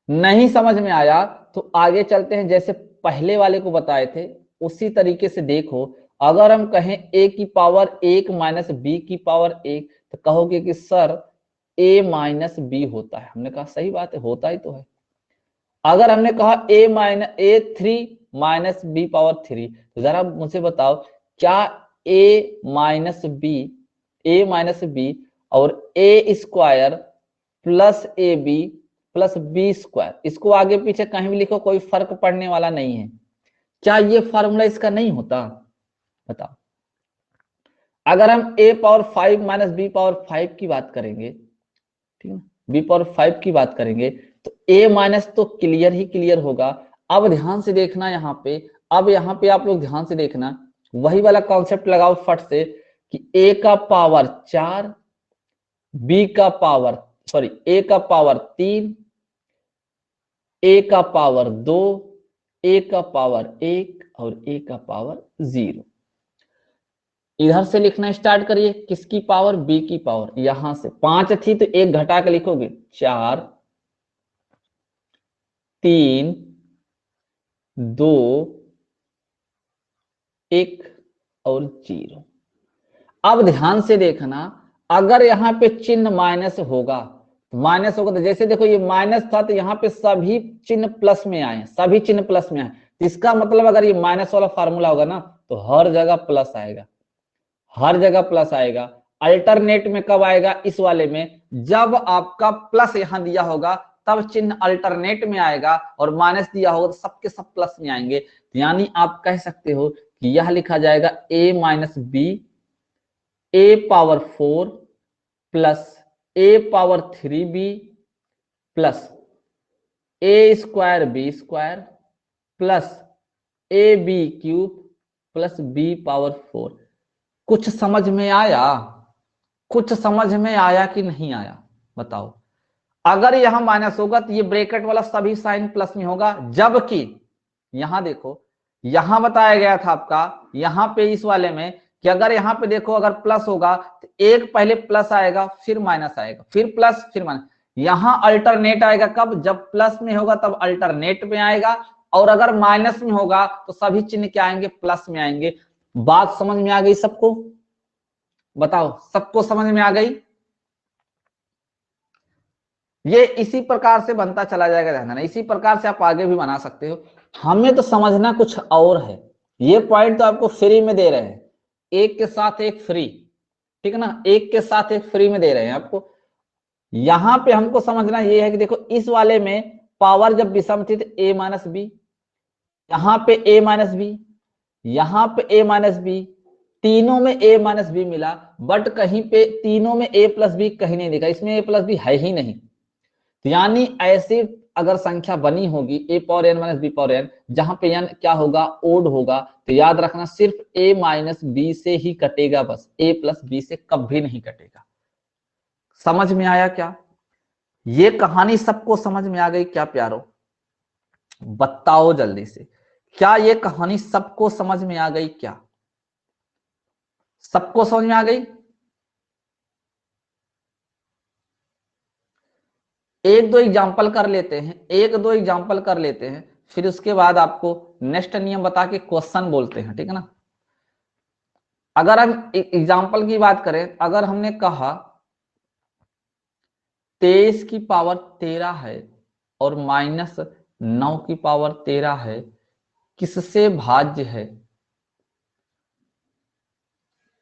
नहीं समझ में आया तो आगे चलते हैं, जैसे पहले वाले को बताए थे उसी तरीके से देखो। अगर हम कहें a की पावर 1 माइनस b की पावर 1, तो कहोगे कि सर a माइनस बी होता है। हमने कहा सही बात है, होता ही तो है। अगर हमने कहा a minus a3 minus B power 3, तो जरा मुझे बताओ, क्या a माइनस बी और a square plus A B plus B square, इसको आगे पीछे कहीं भी लिखो, कोई फर्क पड़ने वाला नहीं है, क्या ये फॉर्मूला इसका नहीं होता? बताओ। अगर हम a power 5 minus B power 5 की बात करेंगे, ठीक है, बी पावर 5 की बात करेंगे, तो a माइनस तो क्लियर ही क्लियर होगा। अब ध्यान से देखना यहाँ पे, अब यहाँ पे आप लोग ध्यान से देखना, वही वाला कॉन्सेप्ट लगाओ फट से कि a का पावर 4 बी का पावर सॉरी ए का पावर 3, ए का पावर 2, ए का पावर 1 और ए का पावर 0। इधर से लिखना स्टार्ट करिए, किसकी पावर, बी की पावर। यहां से 5 थी तो 1 घटा के लिखोगे 4, 3, 2, 1 और 0। अब ध्यान से देखना, अगर यहाँ पे चिन्ह माइनस होगा तो जैसे देखो ये माइनस था तो यहाँ पे सभी चिन्ह प्लस में आए, सभी चिन्ह प्लस में आए, तो इसका मतलब अगर ये माइनस वाला फार्मूला होगा ना तो हर जगह प्लस आएगा, हर जगह प्लस आएगा। अल्टरनेट में कब आएगा, इस वाले में, जब आपका प्लस यहां दिया होगा तब चिन्ह अल्टरनेट में आएगा, और माइनस दिया होगा तो सबके सब प्लस में आएंगे। यानी आप कह सकते हो कि यह लिखा जाएगा a minus B A power 4 plus A power 3b plus A square B square plus A B cube plus B power 4। कुछ समझ में आया, कुछ समझ में आया कि नहीं आया बताओ। अगर यहां माइनस होगा तो ये ब्रैकेट वाला सभी साइन प्लस में होगा, जबकि यहां देखो, यहां बताया गया था आपका, यहां पे इस वाले में कि अगर यहां पे देखो अगर प्लस होगा तो एक पहले प्लस आएगा फिर माइनस आएगा, फिर प्लस फिर माइनस। यहां अल्टरनेट आएगा कब, जब प्लस में होगा तब अल्टरनेट में आएगा, और अगर माइनस में होगा तो सभी चिन्ह क्या आएंगे, प्लस में आएंगे। बात समझ में आ गई सबको, बताओ सबको समझ में आ गई। ये इसी प्रकार से बनता चला जाएगा, ध्यान, इसी प्रकार से आप आगे भी बना सकते हो। हमें तो समझना कुछ और है, ये पॉइंट तो आपको फ्री में दे रहे हैं, एक के साथ एक फ्री, ठीक है ना, एक के साथ एक फ्री में दे रहे हैं आपको। यहां पे हमको समझना ये है कि देखो इस वाले में पावर जब विषम थी तो a माइनस बी, यहां पे a माइनस बी, यहां पे a माइनस बी, तीनों में a माइनस बी मिला, बट कहीं पे तीनों में a प्लस बी कहीं नहीं दिखा, इसमें a प्लस बी है ही नहीं। यानी ऐसी अगर संख्या बनी होगी a power n minus B power n, जहां पे n क्या होगा, ओड होगा, तो याद रखना सिर्फ a माइनस बी से ही कटेगा, बस a प्लस बी से कभी नहीं कटेगा। समझ में आया क्या, ये कहानी सबको समझ में आ गई क्या प्यारो, बताओ जल्दी से, क्या ये कहानी सबको समझ में आ गई क्या, सबको समझ में आ गई। एक दो एग्जाम्पल कर लेते हैं, एक दो एग्जाम्पल कर लेते हैं, फिर उसके बाद आपको नेक्स्ट नियम बता के क्वेश्चन बोलते हैं, ठीक है ना। अगर हम एग्जाम्पल की बात करें, अगर हमने कहा 23 की पावर 13 है और माइनस 9 की पावर 13 है, किससे भाज्य है,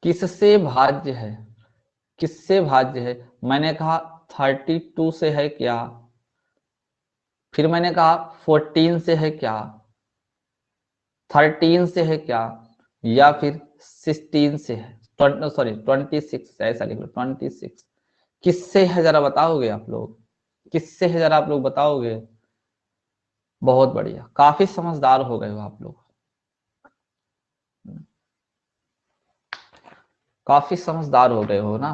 किससे भाज्य है, किससे भाज्य है। मैंने कहा 32 से है क्या, फिर मैंने कहा 14 से है क्या, 13 से है क्या, या फिर 16 से है, सॉरी 26 से, ऐसा लिख लो 26। किससे है जरा बताओगे आप लोग, किससे है जरा आप लोग बताओगे। बहुत बढ़िया, काफी समझदार हो गए हो आप लोग, काफी समझदार हो गए हो ना।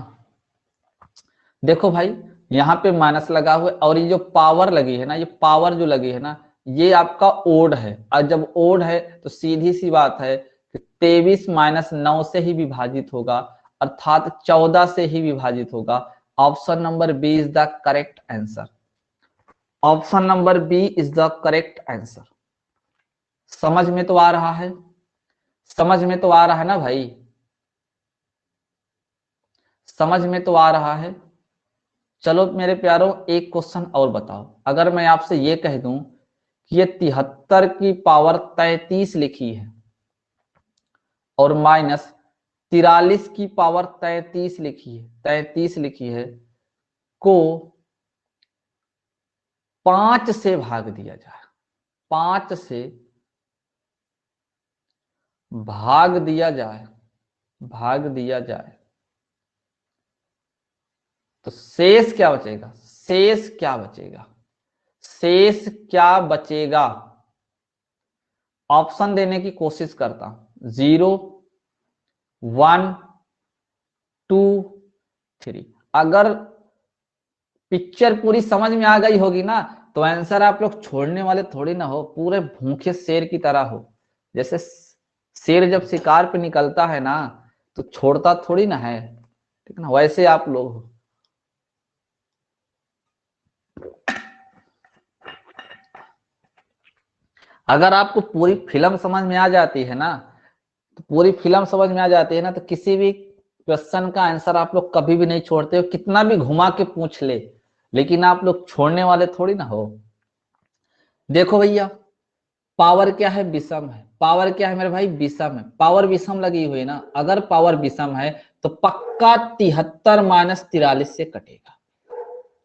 देखो भाई यहाँ पे माइनस लगा हुआ है, और ये जो पावर लगी है ना, ये पावर जो लगी है ना, ये आपका ओड है, और जब ओड है तो सीधी सी बात है कि 23 माइनस 9 से ही विभाजित होगा, अर्थात 14 से ही विभाजित होगा। Option number B is the correct answer, option number B is the correct answer. समझ में तो आ रहा है, समझ में तो आ रहा है ना भाई, समझ में तो आ रहा है। चलो मेरे प्यारों एक क्वेश्चन और बताओ, अगर मैं आपसे ये कह दूं कि ये 73 की पावर 33 लिखी है और माइनस 43 की पावर 33 लिखी है, 33 लिखी है, को 5 से भाग दिया जाए, 5 से भाग दिया जाए, भाग दिया जाए, तो शेष क्या बचेगा, शेष क्या बचेगा, शेष क्या बचेगा। ऑप्शन देने की कोशिश करता हूं, 0, 1, 2, 3। अगर पिक्चर पूरी समझ में आ गई होगी ना तो आंसर आप लोग छोड़ने वाले थोड़ी ना हो, पूरे भूखे शेर की तरह हो। जैसे शेर जब शिकार पे निकलता है ना तो छोड़ता थोड़ी ना है, ठीक ना, वैसे आप लोग हो। अगर आपको पूरी फिल्म समझ में आ जाती है ना, तो पूरी फिल्म समझ में आ जाती है ना, तो किसी भी क्वेश्चन का आंसर आप लोग कभी भी नहीं छोड़ते हो, कितना भी घुमा के पूछ ले, लेकिन आप लोग छोड़ने वाले थोड़ी ना हो। देखो भैया, पावर क्या है? विषम है। पावर क्या है मेरे भाई? विषम है। पावर विषम लगी हुई है ना, अगर पावर विषम है तो पक्का 73 माइनस 43 से कटेगा।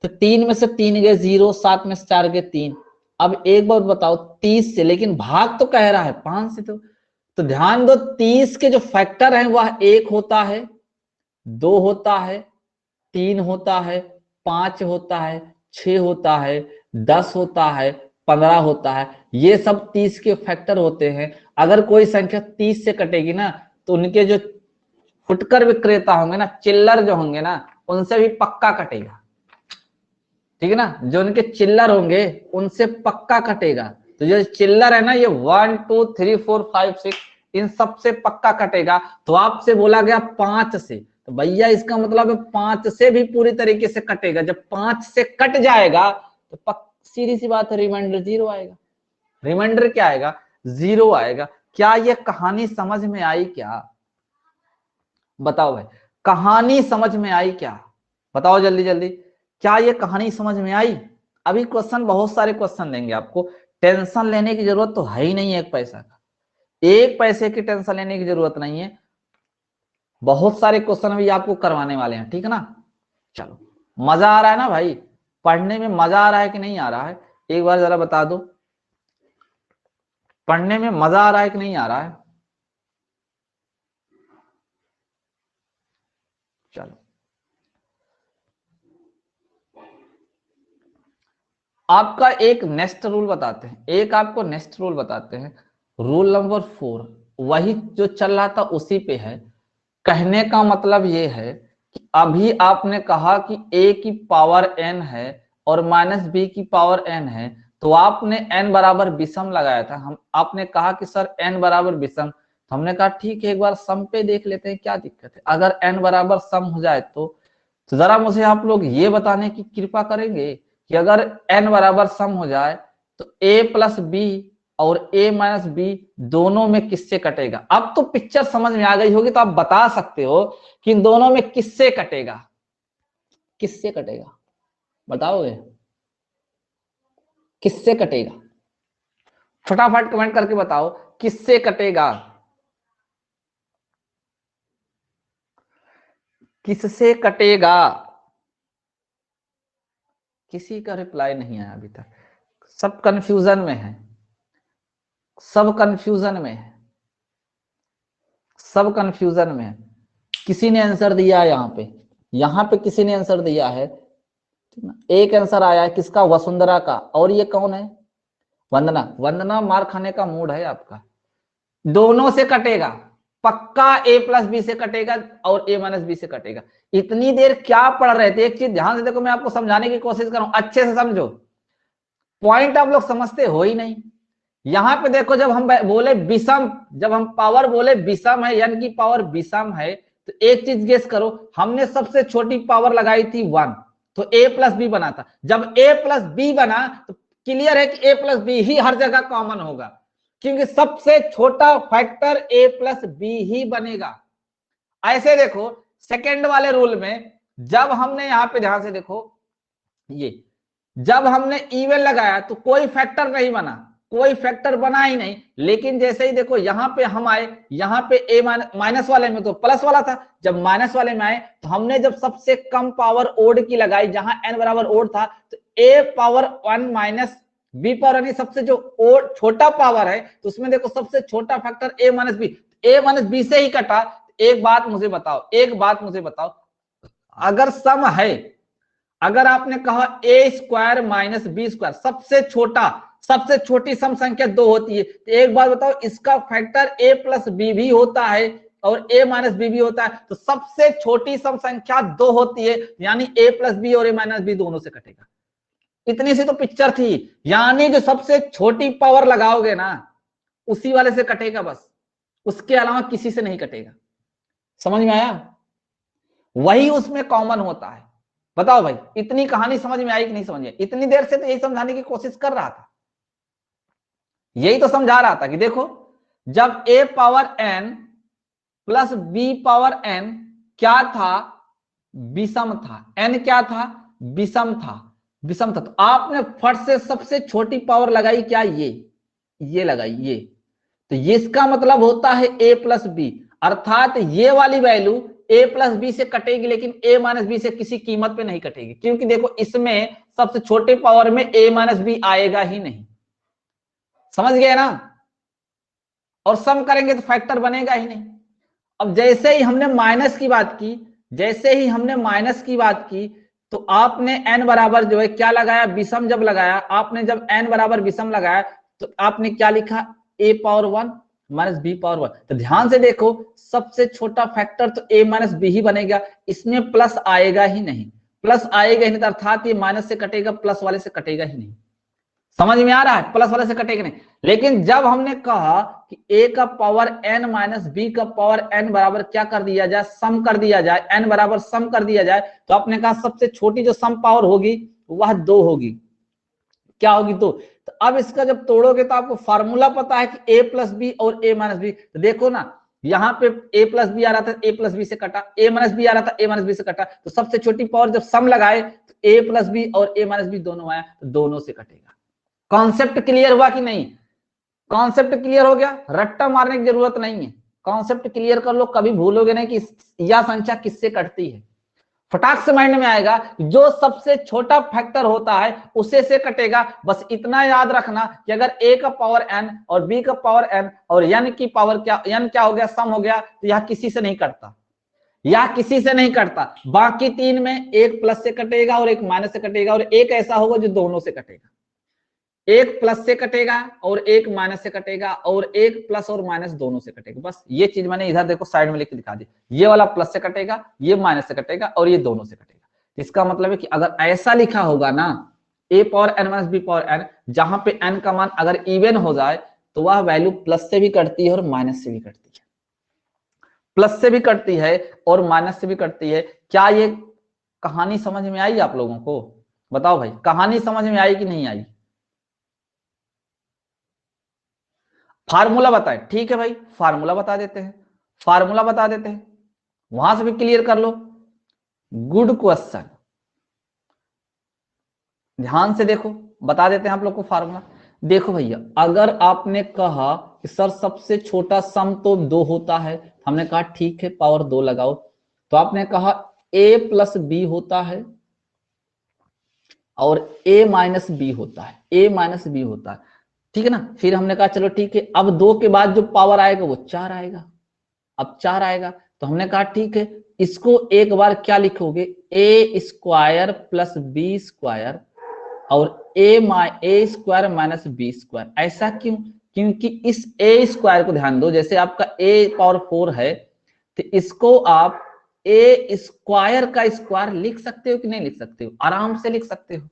तो 3 में से 3 गए 0, 7 में से 4 गए 3। अब एक बात बताओ, 30 से, लेकिन भाग तो कह रहा है 5 से, तो ध्यान दो 30 के जो फैक्टर हैं वह 1 होता है, 2 होता है, 3 होता है, 5 होता है, 6 होता है, 10 होता है, 15 होता है। ये सब 30 के फैक्टर होते हैं। अगर कोई संख्या 30 से कटेगी ना तो उनके जो फुटकर विक्रेता होंगे ना, चिल्लर जो होंगे ना, उनसे भी पक्का कटेगा, ठीक है ना। जो उनके चिल्लर होंगे उनसे पक्का कटेगा। तो जो चिल्लर है ना, ये 1 2 3 4 5 6 इन सब से पक्का कटेगा। तो आपसे बोला गया 5 से, तो भैया इसका मतलब है 5 से भी पूरी तरीके से कटेगा। जब 5 से कट जाएगा तो सीधी सी बात है, रिमाइंडर 0 आएगा। रिमाइंडर क्या आएगा? 0 आएगा। क्या ये कहानी समझ में आई क्या? बताओ भाई, कहानी समझ में आई क्या? बताओ जल्दी जल्दी, क्या ये कहानी समझ में आई? अभी क्वेश्चन, बहुत सारे क्वेश्चन देंगे आपको, टेंशन लेने की जरूरत तो है ही नहीं। एक पैसा का, एक पैसे की टेंशन लेने की जरूरत नहीं है। बहुत सारे क्वेश्चन भी आपको करवाने वाले हैं, ठीक है ना। चलो, मजा आ रहा है ना भाई? पढ़ने में मजा आ रहा है कि नहीं आ रहा है? एक बार जरा बता दो, पढ़ने में मजा आ रहा है कि नहीं आ रहा है? चलो, आपका एक नेक्स्ट रूल बताते हैं, एक आपको नेक्स्ट रूल बताते हैं, रूल नंबर 4। वही जो चल रहा था उसी पे है। कहने का मतलब ये है कि अभी आपने कहा कि a की पावर n है और माइनस b की पावर n है, तो आपने n बराबर विषम लगाया था। हम आपने कहा कि सर n बराबर विषम, तो हमने कहा ठीक है, एक बार सम पे देख लेते हैं क्या दिक्कत है। अगर n बराबर सम हो जाए तो जरा मुझे आप लोग ये बताने की कृपा करेंगे कि अगर n बराबर सम हो जाए तो a प्लस बी और a माइनस बी दोनों में किससे कटेगा? अब तो पिक्चर समझ में आ गई होगी, तो आप बता सकते हो कि इन दोनों में किससे कटेगा, किससे कटेगा? बताओगे किससे कटेगा? फटाफट कमेंट करके बताओ किससे कटेगा, किससे कटेगा? किसी का रिप्लाई नहीं आया अभी तक, सब कंफ्यूजन में है, सब कंफ्यूजन में है, सब कंफ्यूजन में है। किसी ने आंसर दिया है यहाँ पे किसी ने आंसर दिया है, एक आंसर आया है किसका? वसुंधरा का। और ये कौन है? वंदना। वंदना, मार खाने का मूड है आपका। दोनों से कटेगा पक्का, a प्लस बी से कटेगा और a माइनस बी से कटेगा। इतनी देर क्या पढ़ रहे थे? एक चीज ध्यान से देखो, मैं आपको समझाने की कोशिश कर रहा हूं, अच्छे से समझो। पॉइंट आप लोग समझते हो ही नहीं। यहां पे देखो, जब हम बोले विषम, जब हम पावर बोले विषम है, यानी कि पावर विषम है, तो एक चीज गेस करो, हमने सबसे छोटी पावर लगाई थी 1, तो a प्लस बी बना था। जब a प्लस बी बना तो क्लियर है कि a प्लस बी ही हर जगह कॉमन होगा, क्योंकि सबसे छोटा फैक्टर a प्लस बी ही बनेगा। ऐसे देखो सेकेंड वाले रूल में, जब हमने यहां पे ध्यान से देखो, ये जब हमने इवन लगाया तो कोई फैक्टर नहीं बना, कोई फैक्टर बना ही नहीं। लेकिन जैसे ही देखो यहां पे हम आए, यहां पे ए माइनस वाले में तो प्लस वाला था, जब माइनस वाले में आए तो हमने जब सबसे कम पावर ओड की लगाई, जहां एन बराबर ओड था, तो ए पावर 1 माइनस बी पावर यानी सबसे जो ओड छोटा पावर है, तो उसमें देखो सबसे छोटा फैक्टर ए माइनस बी, ए माइनस बी से ही कटा। एक बात मुझे बताओ, एक बात मुझे बताओ, अगर सम है, अगर आपने कहा ए स्क्वायर माइनस बी स्क्वायर, सबसे छोटा, सबसे छोटी सम संख्या 2 होती है, तो एक बात बताओ, इसका फैक्टर a प्लस बी भी होता है और a माइनस बी भी होता है, तो सबसे छोटी सम संख्या 2 होती है, यानी a प्लस बी और a माइनस बी दोनों से कटेगा। इतनी सी तो पिक्चर थी, यानी जो सबसे छोटी पावर लगाओगे ना उसी वाले से कटेगा, बस उसके अलावा किसी से नहीं कटेगा। समझ में आया? वही उसमें कॉमन होता है। बताओ भाई, इतनी कहानी समझ में आई कि नहीं समझ में? इतनी देर से तो यही समझाने की कोशिश कर रहा था, यही तो समझा रहा था कि देखो, जब a power n plus b power n क्या था, विषम था। n क्या था, विषम था, विषम था। तो आपने फट से सबसे छोटी पावर लगाई क्या, ये लगाई ये, तो ये इसका मतलब होता है a प्लस बी, अर्थात ये वाली वैल्यू a प्लस बी से कटेगी, लेकिन a माइनस बी से किसी कीमत पे नहीं कटेगी, क्योंकि देखो इसमें सबसे छोटे पावर में a माइनस बी आएगा ही नहीं। समझ गए ना? और सम करेंगे तो फैक्टर बनेगा ही नहीं। अब जैसे ही हमने माइनस की बात की, जैसे ही हमने माइनस की बात की, तो आपने n बराबर जो है क्या लगाया, विषम जब लगाया, आपने जब n बराबर विषम लगाया तो आपने क्या लिखा, a power 1 minus B power 1। तो ध्यान से देखो, सबसे छोटा फैक्टर तो a माइनस बी ही बनेगा, इसमें प्लस आएगा ही नहीं, प्लस आएगा ही नहीं, अर्थात ये माइनस से कटेगा, प्लस वाले से कटेगा ही नहीं। समझ में आ रहा है? प्लस वाले से कटेगा नहीं। लेकिन जब हमने कहा कि a का पावर n माइनस बी का पावर n बराबर क्या कर दिया जाए, सम कर दिया जाए, n बराबर सम कर दिया जाए, तो आपने कहा सबसे छोटी जो सम पावर होगी वह 2 होगी। क्या होगी, 2। तो अब इसका जब तोड़ोगे तो आपको फार्मूला पता है कि a प्लस बी और a माइनस बी। तो देखो ना, यहाँ पे a प्लस बी आ रहा था, a प्लस बी से कटा, a माइनस बी आ रहा था, a माइनस बी से कटा, तो सबसे छोटी पावर जब सम लगाए तो a प्लस बी और a माइनस बी दोनों आया, तो दोनों से कटेगा। कॉन्सेप्ट क्लियर हुआ कि नहीं? कॉन्सेप्ट क्लियर हो गया, रट्टा मारने की जरूरत नहीं है, कॉन्सेप्ट क्लियर कर लो, कभी भूलोगे नहीं कि यह संख्या किससे कटती है। फटाक से माइंड में आएगा, जो सबसे छोटा फैक्टर होता है उसे से कटेगा। बस इतना याद रखना कि अगर a का पावर n और b का पावर n और n की पावर क्या, n क्या हो गया, सम हो गया, तो यह किसी से नहीं कटता, या किसी से नहीं कटता। बाकी तीन में एक प्लस से कटेगा और एक माइनस से कटेगा, और एक ऐसा होगा जो दोनों से कटेगा, एक प्लस से कटेगा और एक माइनस से कटेगा, और एक प्लस और माइनस दोनों से कटेगा। बस ये चीज मैंने इधर देखो साइड में लिख के दिखा दी, ये वाला प्लस से कटेगा, ये माइनस से कटेगा, और ये दोनों से कटेगा। इसका मतलब है कि अगर ऐसा लिखा होगा ना, a power n minus B power n, जहां पे n का मान अगर इवन हो जाए तो वह वैल्यू प्लस से भी कटती है और माइनस से भी कटती है, प्लस से भी कटती है और माइनस से भी कटती है। क्या ये कहानी समझ में आई आप लोगों को? बताओ भाई, कहानी समझ में आई कि नहीं आई? फार्मूला बताए, ठीक है भाई, फार्मूला बता देते हैं, फार्मूला बता देते हैं, वहां से भी क्लियर कर लो। गुड क्वेश्चन, ध्यान से देखो, बता देते हैं आप लोग को फार्मूला। देखो भैया, अगर आपने कहा कि सर सबसे छोटा सम तो 2 होता है, हमने कहा ठीक है पावर 2 लगाओ, तो आपने कहा a प्लस बी होता है और a माइनस बी होता है, a माइनस बी होता है, ठीक है ना। फिर हमने कहा चलो ठीक है, अब 2 के बाद जो पावर आएगा वो 4 आएगा, अब 4 आएगा, तो हमने कहा ठीक है, इसको एक बार क्या लिखोगे, a square plus B square और A square minus B square. ऐसा क्यों? क्योंकि इस a स्क्वायर को ध्यान दो, जैसे आपका a पावर 4 है, तो इसको आप a स्क्वायर का स्क्वायर लिख सकते हो कि नहीं लिख सकते हो? आराम से लिख सकते हो,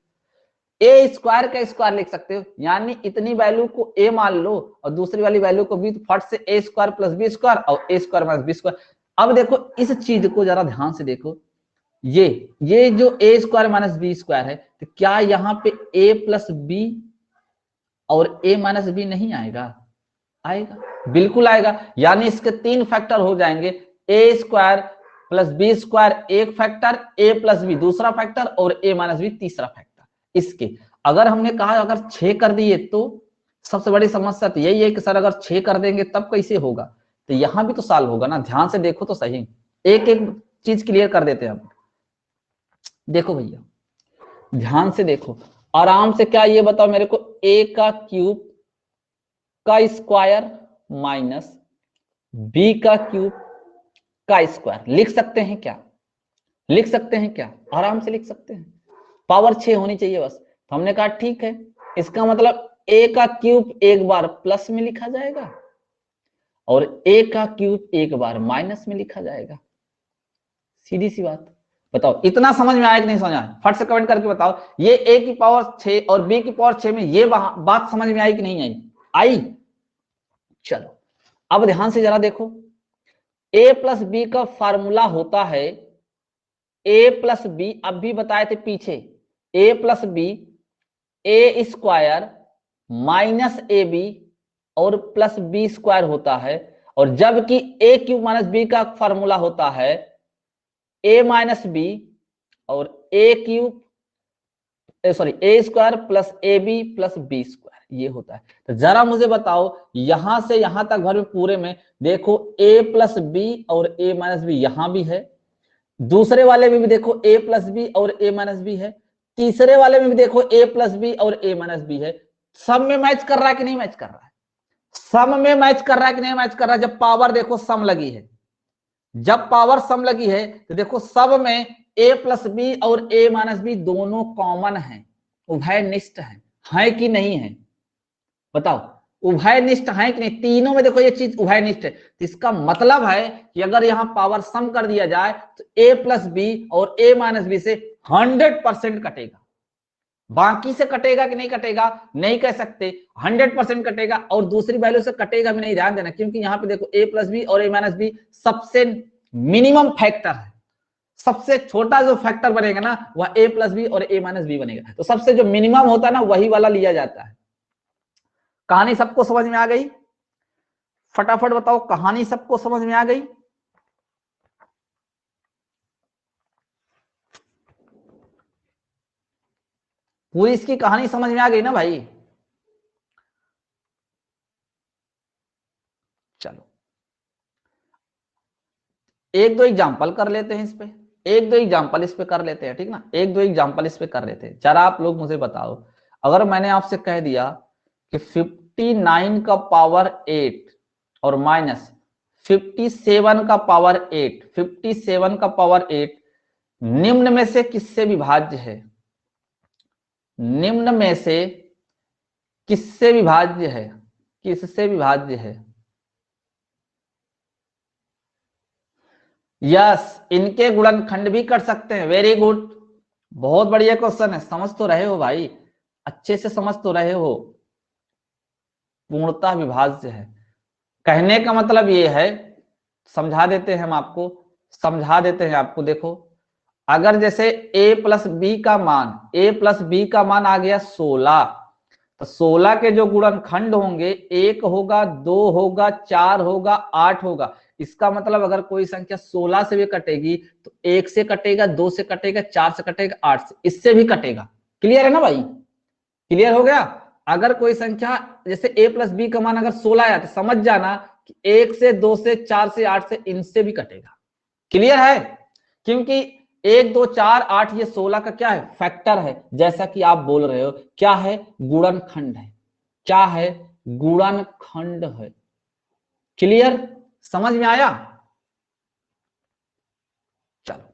ए स्क्वायर का स्क्वायर लिख सकते हो, यानी इतनी वैल्यू को a मान लो और दूसरी वाली वैल्यू को b, तो फट से a square plus B square और a square minus B square. अब देखो इस चीज को जरा ध्यान से देखो, ये जो a square minus B square है, तो क्या यहाँ पे a प्लस बी और a माइनस बी नहीं आएगा? आएगा, बिल्कुल आएगा, यानी इसके 3 फैक्टर हो जाएंगे, a square plus B square एक फैक्टर, a प्लस बी दूसरा फैक्टर और a माइनस बी तीसरा फैक्टर। इसके अगर हमने कहा अगर 6 कर दिए तो सबसे बड़ी समस्या तो यही है कि सर अगर 6 कर देंगे तब कैसे होगा, तो यहां भी तो सॉल्व होगा ना। ध्यान से देखो तो सही, एक एक चीज क्लियर कर देते हैं हम। देखो भैया, ध्यान से देखो आराम से, क्या ये बताओ मेरे को, a का क्यूब का स्क्वायर माइनस b का क्यूब का स्क्वायर लिख सकते हैं क्या? लिख सकते हैं क्या? आराम से लिख सकते हैं, पावर 6 होनी चाहिए बस। तो हमने कहा ठीक है, इसका मतलब a का क्यूब एक बार प्लस में लिखा जाएगा और a का क्यूब एक बार माइनस में लिखा जाएगा। सीधी सी बात। बताओ इतना समझ में आया कि नहीं समझ आया? फट से कमेंट करके बताओ। ये a की पावर 6 और b की पावर 6 में ये बात समझ में आई कि नहीं आई? आई। चलो अब ध्यान से जरा देखो, a प्लस बी का फार्मूला होता है a प्लस बी, अब भी बताए थे पीछे, a plus B A square minus A B और प्लस बी स्क्वायर होता है। और जबकि ए क्यूब माइनस बी का फॉर्मूला होता है ए माइनस बी और A cube sorry A square plus A B plus B square, ये होता है। तो जरा मुझे बताओ यहां से यहां तक भर में पूरे में देखो ए प्लस बी और ए माइनस बी यहां भी है, दूसरे वाले में भी देखो ए प्लस बी और ए माइनस बी है, तीसरे वाले में भी देखो ए प्लस बी और ए माइनस बी है। सब में मैच कर रहा है कि नहीं मैच कर रहा है? सम में मैच कर रहा है कि नहीं मैच कर रहा है? जब पावर देखो सम लगी है, जब पावर सम लगी है तो देखो सब में ए प्लस बी और ए माइनस बी दोनों कॉमन है, उभयनिष्ठ है कि नहीं है? बताओ उभयनिष्ठ है कि नहीं? तीनों में देखो ये चीज उभयनिष्ठ है। तो इसका मतलब है कि अगर यहां पावर सम कर दिया जाए तो ए प्लस बी और ए माइनस बी से 100% कटेगा। बाकी से कटेगा कि नहीं कटेगा नहीं कह सकते, 100% कटेगा। और दूसरी वैल्यू से कटेगा भी नहीं, ध्यान देना, क्योंकि यहां पे देखो ए प्लस बी और ए माइनस बी सबसे मिनिमम फैक्टर है। सबसे छोटा जो फैक्टर बनेगा ना वह ए प्लस बी और ए माइनस बी बनेगा। तो सबसे जो मिनिमम होता है ना वही वाला लिया जाता है। कहानी सबको समझ में आ गई? फटाफट बताओ, कहानी सबको समझ में आ गई? पूरी इसकी कहानी समझ में आ गई ना भाई? चलो एक दो एग्जांपल कर लेते हैं इस पे, एक दो एग्जांपल इस पे कर लेते हैं, ठीक ना? एक दो एग्जांपल इस पे कर लेते हैं। जरा आप लोग मुझे बताओ, अगर मैंने आपसे कह दिया कि 59 का पावर 8 और माइनस 57 का पावर 8, 57 का पावर 8 निम्न में से किससे विभाज्य है? निम्न में से किससे विभाज्य है? किससे विभाज्य है? यस, इनके गुणनखंड भी कर सकते हैं। वेरी गुड, बहुत बढ़िया क्वेश्चन है। समझ तो रहे हो भाई, अच्छे से समझ तो रहे हो। पूर्णतः विभाज्य है। कहने का मतलब ये है, समझा देते हैं हम आपको, समझा देते हैं आपको। देखो अगर जैसे a प्लस बी का मान, a प्लस बी का मान आ गया 16, तो 16 के जो गुणनखंड होंगे 1 होगा, 2 होगा, 4 होगा, 8 होगा। इसका मतलब अगर कोई संख्या 16 से भी कटेगी तो 1 से कटेगा, 2 से कटेगा, 4 से कटेगा, 8 से, इससे भी कटेगा। क्लियर है ना भाई? क्लियर हो गया? अगर कोई संख्या जैसे a प्लस बी का मान अगर 16 आया तो समझ जाना कि 1 से, 2 से, 4 से, 8 से, इनसे भी कटेगा। क्लियर है? क्योंकि 1 2 4 8 ये 16 का क्या है? फैक्टर है। जैसा कि आप बोल रहे हो क्या है? गुणनखंड है। क्या है? गुणनखंड है। क्लियर? समझ में आया? चलो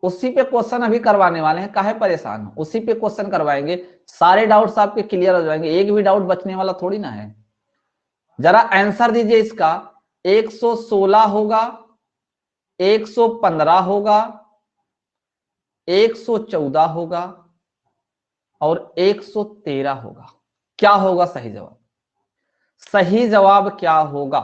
उसी पे क्वेश्चन अभी करवाने वाले हैं, काहे परेशान हो? उसी पे क्वेश्चन करवाएंगे, सारे डाउट्स आपके क्लियर हो जाएंगे, एक भी डाउट बचने वाला थोड़ी ना है। जरा आंसर दीजिए इसका। 116 होगा, 115 होगा, 114 होगा और 113 होगा। क्या होगा सही जवाब? सही जवाब क्या होगा?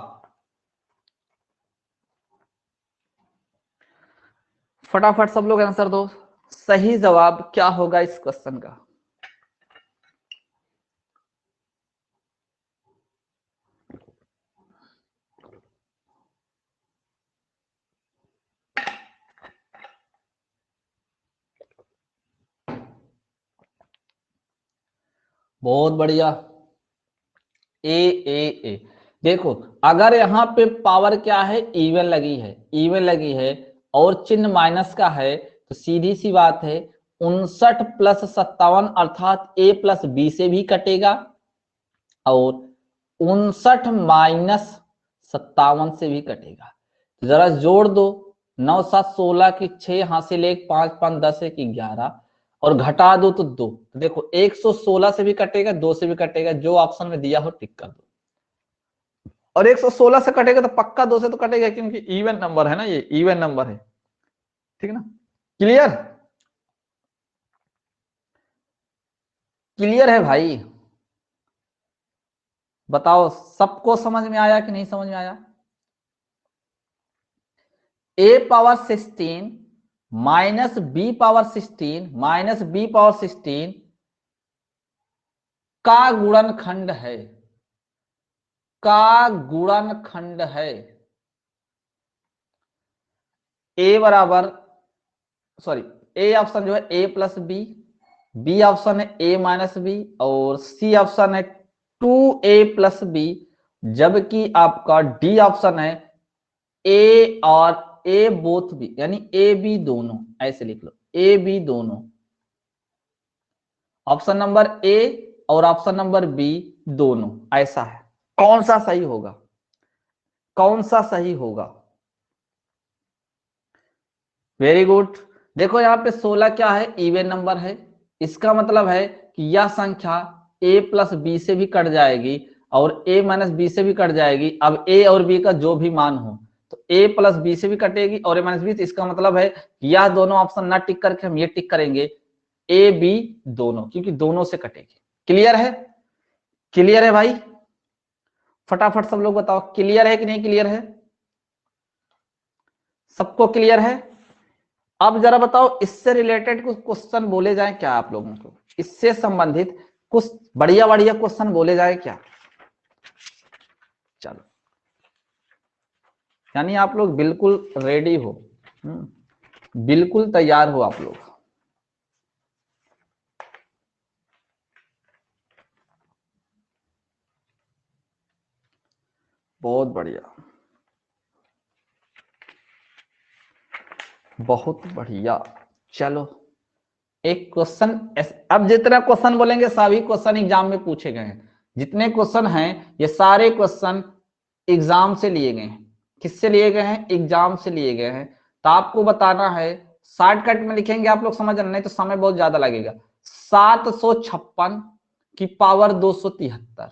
फटाफट सब लोग आंसर दो। सही जवाब क्या होगा इस क्वेश्चन का? बहुत बढ़िया। ए ए ए देखो अगर यहां पे पावर क्या है? इवन लगी है, इवन लगी है और चिन्ह माइनस का है, तो सीधी सी बात है 59 प्लस 57 अर्थात a प्लस बी से भी कटेगा और 59 माइनस 57 से भी कटेगा। तो जरा जोड़ दो, 9 7 16 की 6 हासिल 1 5 5 10 1 11 और घटा दो तो 2। तो देखो 116 से भी कटेगा, 2 से भी कटेगा, जो ऑप्शन में दिया हो टिक कर दो। और 116 से कटेगा तो पक्का 2 से तो कटेगा, क्योंकि इवन नंबर है ना, ये इवन नंबर है, ठीक है ना। क्लियर, क्लियर है भाई? बताओ सबको समझ में आया कि नहीं समझ में आया? a power 16 minus B power 16 minus B power 16 का गुणनखंड है, का गुणनखंड है। ए बराबर, सॉरी, ए ऑप्शन जो है a प्लस बी ऑप्शन है a माइनस बी, और सी ऑप्शन है 2a प्लस बी, जबकि आपका डी ऑप्शन है ए और ए बोथ बी, यानी ए बी दोनों, ऐसे लिख लो ए बी दोनों। ऑप्शन नंबर ए और ऑप्शन नंबर बी दोनों, ऐसा है। कौन सा सही होगा, कौन सा सही होगा? Very good. देखो यहाँ पे 16 क्या है, इवन नंबर है, इसका मतलब है कि यह संख्या a प्लस बी से भी कट जाएगी और a माइनस बी से भी कट जाएगी। अब a और b का जो भी मान हो, तो a प्लस बी से भी कटेगी और a माइनस बी, तो इसका मतलब है कि यह दोनों ऑप्शन ना टिक करके हम ये टिक करेंगे a b दोनों, क्योंकि दोनों से कटेगी। क्लियर है? क्लियर है भाई? फटाफट सब लोग बताओ क्लियर है कि नहीं क्लियर है? सबको क्लियर है? अब जरा बताओ इससे रिलेटेड कुछ क्वेश्चन बोले जाए क्या आप लोगों को, इससे संबंधित कुछ बढ़िया बढ़िया क्वेश्चन बोले जाए क्या? चलो, यानी आप लोग बिल्कुल रेडी हो, बिल्कुल तैयार हो आप लोग। बहुत बढ़िया, बहुत बढ़िया। चलो एक क्वेश्चन, अब जितना क्वेश्चन बोलेंगे सभी क्वेश्चन एग्जाम में पूछे गए हैं। जितने क्वेश्चन हैं ये सारे क्वेश्चन एग्जाम से लिए गए हैं। किससे लिए गए हैं? एग्जाम से लिए गए हैं। तो आपको बताना है, शॉर्टकट में लिखेंगे आप लोग समझ, नहीं तो समय बहुत ज्यादा लगेगा। 756 की पावर 273,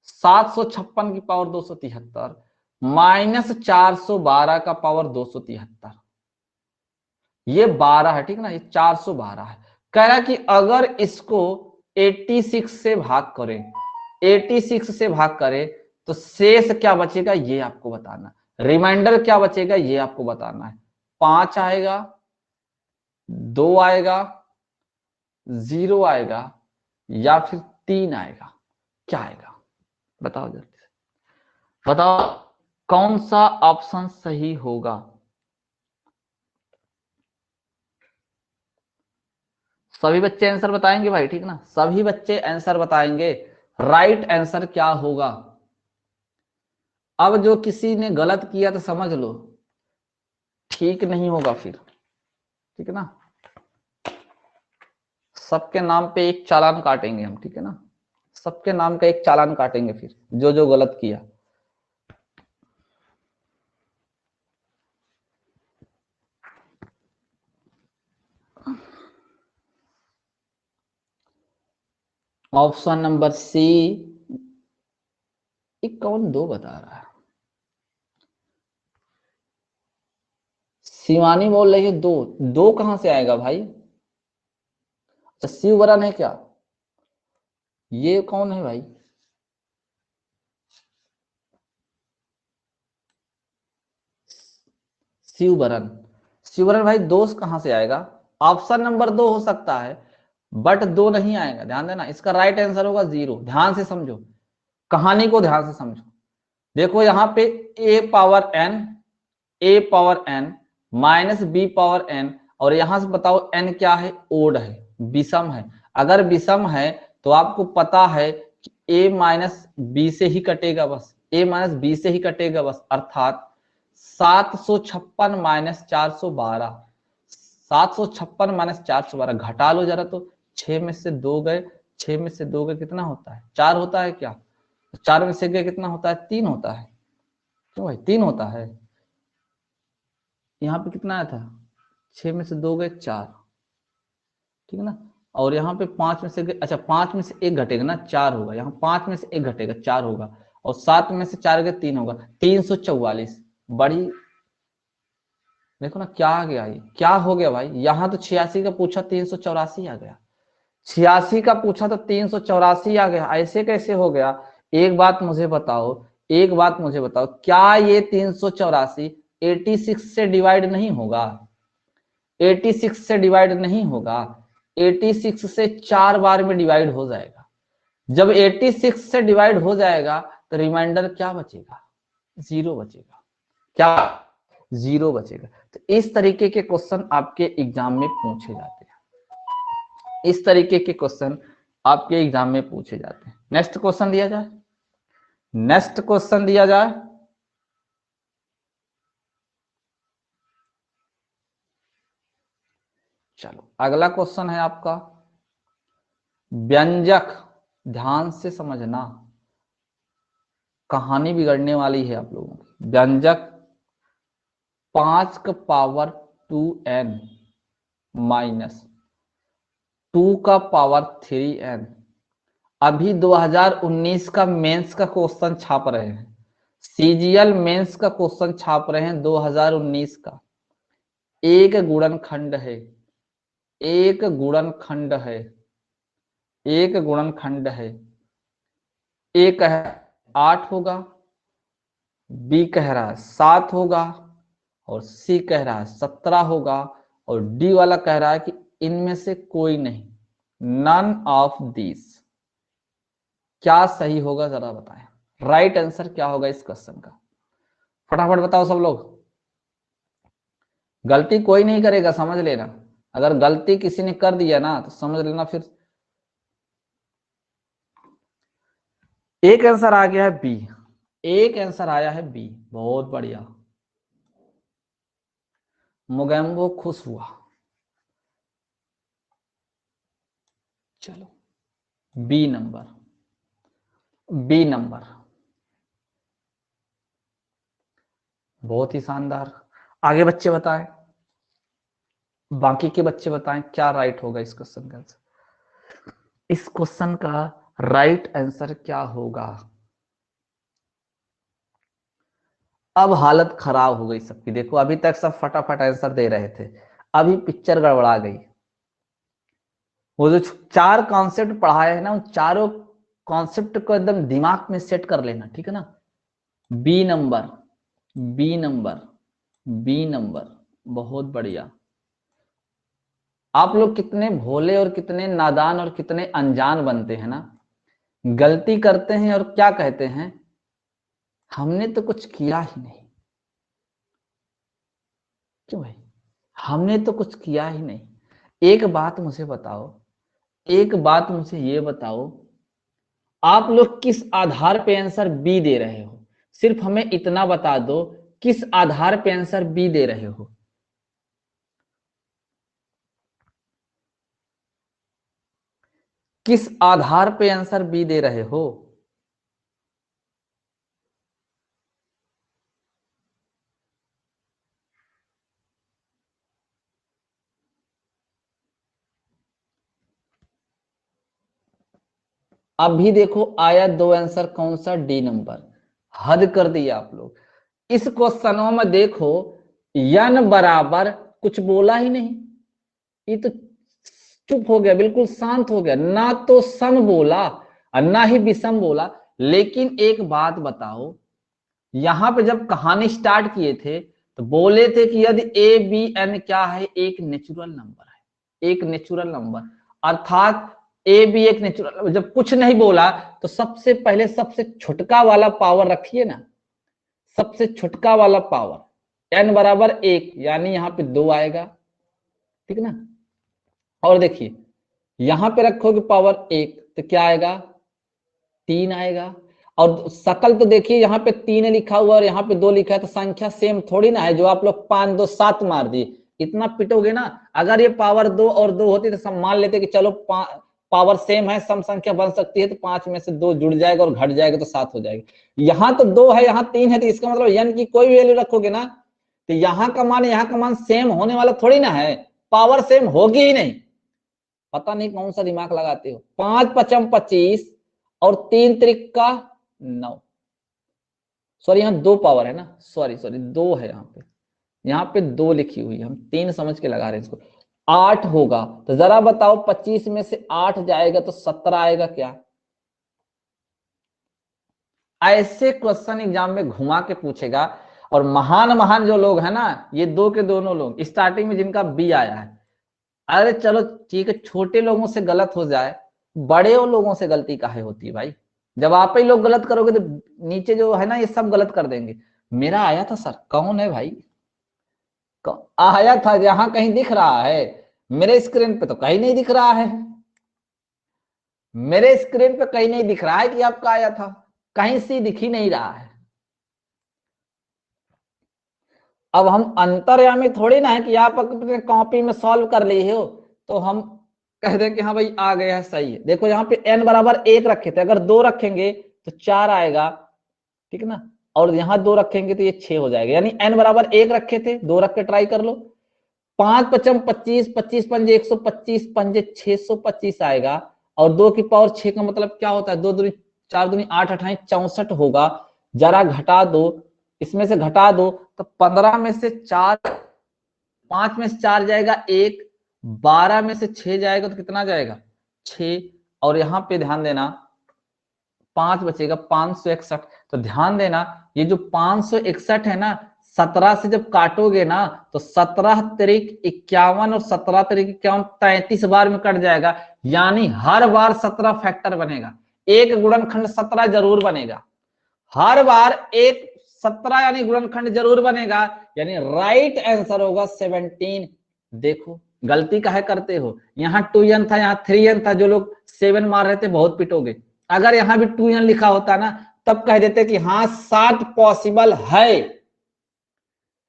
756 की पावर 273 माइनस 412 का पावर 273, ये 12 है, ठीक ना, ये 412 है। कह रहा कि अगर इसको 86 से भाग करें, 86 से भाग करें तो शेष क्या बचेगा ये आपको बताना, रिमाइंडर क्या बचेगा ये आपको बताना है। 5 आएगा, 2 आएगा, 0 आएगा, या फिर 3 आएगा, क्या आएगा बताओ जल्दी से, बताओ कौन सा ऑप्शन सही होगा? सभी बच्चे आंसर बताएंगे भाई, ठीक ना, सभी बच्चे आंसर बताएंगे। राइट आंसर क्या होगा? अब जो किसी ने गलत किया तो समझ लो ठीक नहीं होगा फिर, ठीक है ना। सबके नाम पे एक चालान काटेंगे हम, ठीक है ना, सबके नाम का एक चालान काटेंगे फिर, जो जो गलत किया। ऑप्शन नंबर सी, कौन 2 बता रहा है? शिवानी बोल रही है 2, 2 कहां से आएगा भाई? अच्छा शिववरण है क्या? ये कौन है भाई? शिववरण, शिववरण भाई 2 कहां से आएगा? ऑप्शन नंबर 2 हो सकता है, बट 2 नहीं आएगा, ध्यान देना। इसका राइट आंसर होगा 0। ध्यान से समझो, कहानी को ध्यान से समझो। देखो यहाँ पे a power n, a power n minus B power n, और यहां से बताओ n क्या है? ओड है, विषम है। अगर विषम है तो आपको पता है कि a माइनस बी से ही कटेगा बस, a माइनस बी से ही कटेगा बस, अर्थात 756 माइनस 412, 756 माइनस 412 घटा लो जरा तो, 6 में से 2 गए, 6 में से 2 गए कितना होता है? 4 होता है क्या? 4 में से गए कितना होता है? 3 होता है। क्यों भाई 3 होता है? यहाँ पे कितना आया था? 6 में से 2 गए 4, ठीक है ना। और यहाँ पे 5 में से, अच्छा 5 में से 1 घटेगा ना, 4 होगा। यहाँ 5 में से 1 घटेगा, 4 होगा। और 7 में से 4 गए 3 होगा, 344। बड़ी देखो ना क्या आ गया, ये क्या हो गया भाई। यहाँ तो 86 का पूछा 384 आ गया, 86 का पूछा तो 384 आ गया, ऐसे कैसे हो गया। एक बात मुझे बताओ, एक बात मुझे बताओ, क्या ये 384 86 से डिवाइड नहीं होगा? 86 से डिवाइड नहीं होगा, 86 से 4 बार में डिवाइड हो जाएगा। जब 86 से डिवाइड हो जाएगा तो रिमाइंडर क्या बचेगा? 0 बचेगा। क्या? 0 बचेगा। तो इस तरीके के क्वेश्चन आपके एग्जाम में पूछे जाते हैं, इस तरीके के क्वेश्चन आपके एग्जाम में पूछे जाते हैं। नेक्स्ट क्वेश्चन दिया जाए, नेक्स्ट क्वेश्चन दिया जाए। चलो अगला क्वेश्चन है आपका व्यंजक। ध्यान से समझना, कहानी बिगड़ने वाली है आप लोगों की। व्यंजक 5 का पावर 2n माइनस 2 का पावर 3n। अभी 2019 का मेंस का क्वेश्चन छाप रहे हैं, सीजीएल मेंस का क्वेश्चन छाप रहे हैं 2019 का। एक गुणनखंड है, एक गुणनखंड है, एक गुणनखंड है। ए कह 8 होगा, बी कह रहा है 7 होगा, और सी कह रहा है 17 होगा, और डी वाला कह रहा है कि इनमें से कोई नहीं, नन ऑफ दिस। क्या सही होगा जरा बताएं, राइट आंसर क्या होगा इस क्वेश्चन का? फटाफट बताओ सब लोग। गलती कोई नहीं करेगा, समझ लेना। अगर गलती किसी ने कर दिया ना तो समझ लेना फिर। एक आंसर आ गया है बी, एक आंसर आया है बी, बहुत बढ़िया। मोगेम्बो खुश हुआ। चलो बी नंबर, बी नंबर बहुत ही शानदार। आगे बच्चे बताएं, बाकी के बच्चे बताएं क्या राइट होगा इस क्वेश्चन का आंसर। इस क्वेश्चन का राइट आंसर क्या होगा? अब हालत खराब हो गई सबकी। देखो अभी तक सब फटाफट आंसर दे रहे थे, अभी पिक्चर गड़बड़ा गई। वो जो 4 कॉन्सेप्ट पढ़ाए हैं ना, उन चारों कॉन्सेप्ट को एकदम दिमाग में सेट कर लेना, ठीक है ना। B number, B number, B number, बहुत बढ़िया। आप लोग कितने भोले और कितने नादान और कितने अनजान बनते हैं ना। गलती करते हैं और क्या कहते हैं, हमने तो कुछ किया ही नहीं। क्यों भाई, हमने तो कुछ किया ही नहीं। एक बात मुझे बताओ, एक बात मुझे ये बताओ, आप लोग किस आधार पे आंसर बी दे रहे हो? सिर्फ हमें इतना बता दो, किस आधार पे आंसर बी दे रहे हो? किस आधार पे आंसर बी दे रहे हो? अभी देखो आया 2 आंसर, कौन सा? D number. हद कर दिया आप लोग। इस क्वेश्चनों में देखो यन बराबर कुछ बोला ही नहीं, ये तो चुप हो गया, बिल्कुल शांत हो गया। ना तो सम बोला और ना ही विषम बोला। लेकिन एक बात बताओ, यहां पे जब कहानी स्टार्ट किए थे तो बोले थे कि यदि ए बी एन क्या है, एक नेचुरल नंबर है, एक नेचुरल नंबर, अर्थात ए बी एक नेचुरल नंबर। जब कुछ नहीं बोला तो सबसे पहले सबसे छुटका वाला पावर रखिए ना, सबसे छुटका वाला पावर एन बराबर 1, यानी यहाँ पे 2 आएगा, ठीक है ना। और देखिए यहां पे रखोगे पावर 1 तो क्या आएगा? 3 आएगा। और सकल तो देखिए यहाँ पे 3 लिखा हुआ और यहाँ पे 2 लिखा है, तो संख्या सेम थोड़ी ना है। जो आप लोग 5 2 7 मार दिए, इतना पिटोगे ना। अगर ये पावर 2 और 2 होती तो सब मान लेते कि चलो पावर सेम है, सम संख्या बन सकती है, तो 5 में से 2 जुड़ जाएगा और घट जाएगा तो 7 हो जाएगी। यहाँ तो 2 है, यहाँ 3 है, तो इसका मतलब n की कोई वैल्यू रखोगे ना तो यहाँ का मान सेम होने वाला थोड़ी ना है, पावर सेम होगी ही नहीं। पता नहीं कौन सा दिमाग लगाते हो। 5 पचम 25 और 3 त्रिक का 9। सॉरी यहाँ 2 पावर है ना, सॉरी 2 है यहाँ पे 2 लिखी हुई है, हम 3 समझ के लगा रहे हैं इसको। 8 होगा तो जरा बताओ 25 में से 8 जाएगा तो 17 आएगा क्या? ऐसे क्वेश्चन एग्जाम में घुमा के पूछेगा। और महान महान जो लोग हैं ना, ये 2 के दोनों लोग स्टार्टिंग में जिनका बी आया है, अरे चलो ठीक है, छोटे लोगों से गलत हो जाए, बड़े लोगों से गलती काहे होती है भाई? जब आप ही लोग गलत करोगे तो नीचे जो है ना ये सब गलत कर देंगे। मेरा आया था सर, कौन है भाई? आया था, जहां कहीं दिख रहा है? मेरे स्क्रीन पे तो कहीं नहीं दिख रहा है, मेरे स्क्रीन पे कहीं नहीं दिख रहा है कि आपका आया था, कहीं से दिख ही नहीं रहा है। अब हम अंतर्यामी थोड़ी ना है कि आप अपने कॉपी में सॉल्व कर लिए हो तो हम कह दें कि हाँ भाई आ गया है, सही है। देखो यहाँ पे n बराबर 1 रखे थे, अगर 2 रखेंगे तो 4 आएगा, ठीक है ना, और यहाँ 2 रखेंगे तो ये 6 हो जाएगा। यानी n बराबर 1 रखे थे, 2 रख के ट्राई कर लो। 5 पचम 25, 25 पंजे 125, पंजे 625 आएगा। और 2 की पावर 6 का मतलब क्या होता है? 2 दूनी 4 दूनी 8, 28 64 होगा। जरा घटा दो, इसमें से घटा दो तो 15 में से 4, 5 में से 4 जाएगा 1, 12 में से 6 जाएगा तो कितना जाएगा? 6। और यहाँ पे ध्यान देना 5 बचेगा, 561। तो ध्यान देना ये जो 561 है ना, 17 से जब काटोगे ना तो 17 तिरिक 51 और 17 तिरिक 51 33 बार में कट जाएगा। यानी हर बार 17 फैक्टर बनेगा, एक गुणनखंड 17 जरूर बनेगा, हर बार एक 17 यानी गुणनखंड जरूर बनेगा। यानी राइट आंसर होगा 17। देखो गलती काहे करते हो? यहाँ 2n था, यहाँ 3n था, जो लोग 7 मार रहे थे बहुत पिटोगे। अगर यहाँ भी 2n लिखा होता ना तब कह देते कि हाँ 7 पॉसिबल है,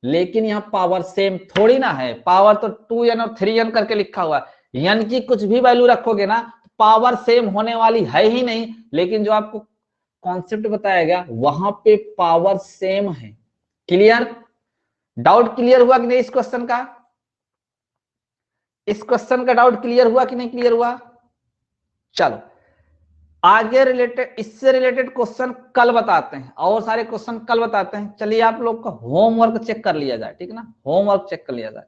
लेकिन यहाँ पावर सेम थोड़ी ना है, पावर तो 2n और 3n करके लिखा हुआ है। n की कुछ भी वैल्यू रखोगे ना पावर सेम होने वाली है ही नहीं, लेकिन जो आपको कॉन्सेप्ट बताया गया वहां पे पावर सेम है। क्लियर? डाउट क्लियर हुआ कि नहीं इस क्वेश्चन का? इस क्वेश्चन का डाउट क्लियर हुआ कि नहीं क्लियर हुआ? चलो आगे रिलेटेड, इससे रिलेटेड क्वेश्चन कल बताते हैं, और सारे क्वेश्चन कल बताते हैं। चलिए आप लोग का होमवर्क चेक कर लिया जाए, ठीक है ना, होमवर्क चेक कर लिया जाए।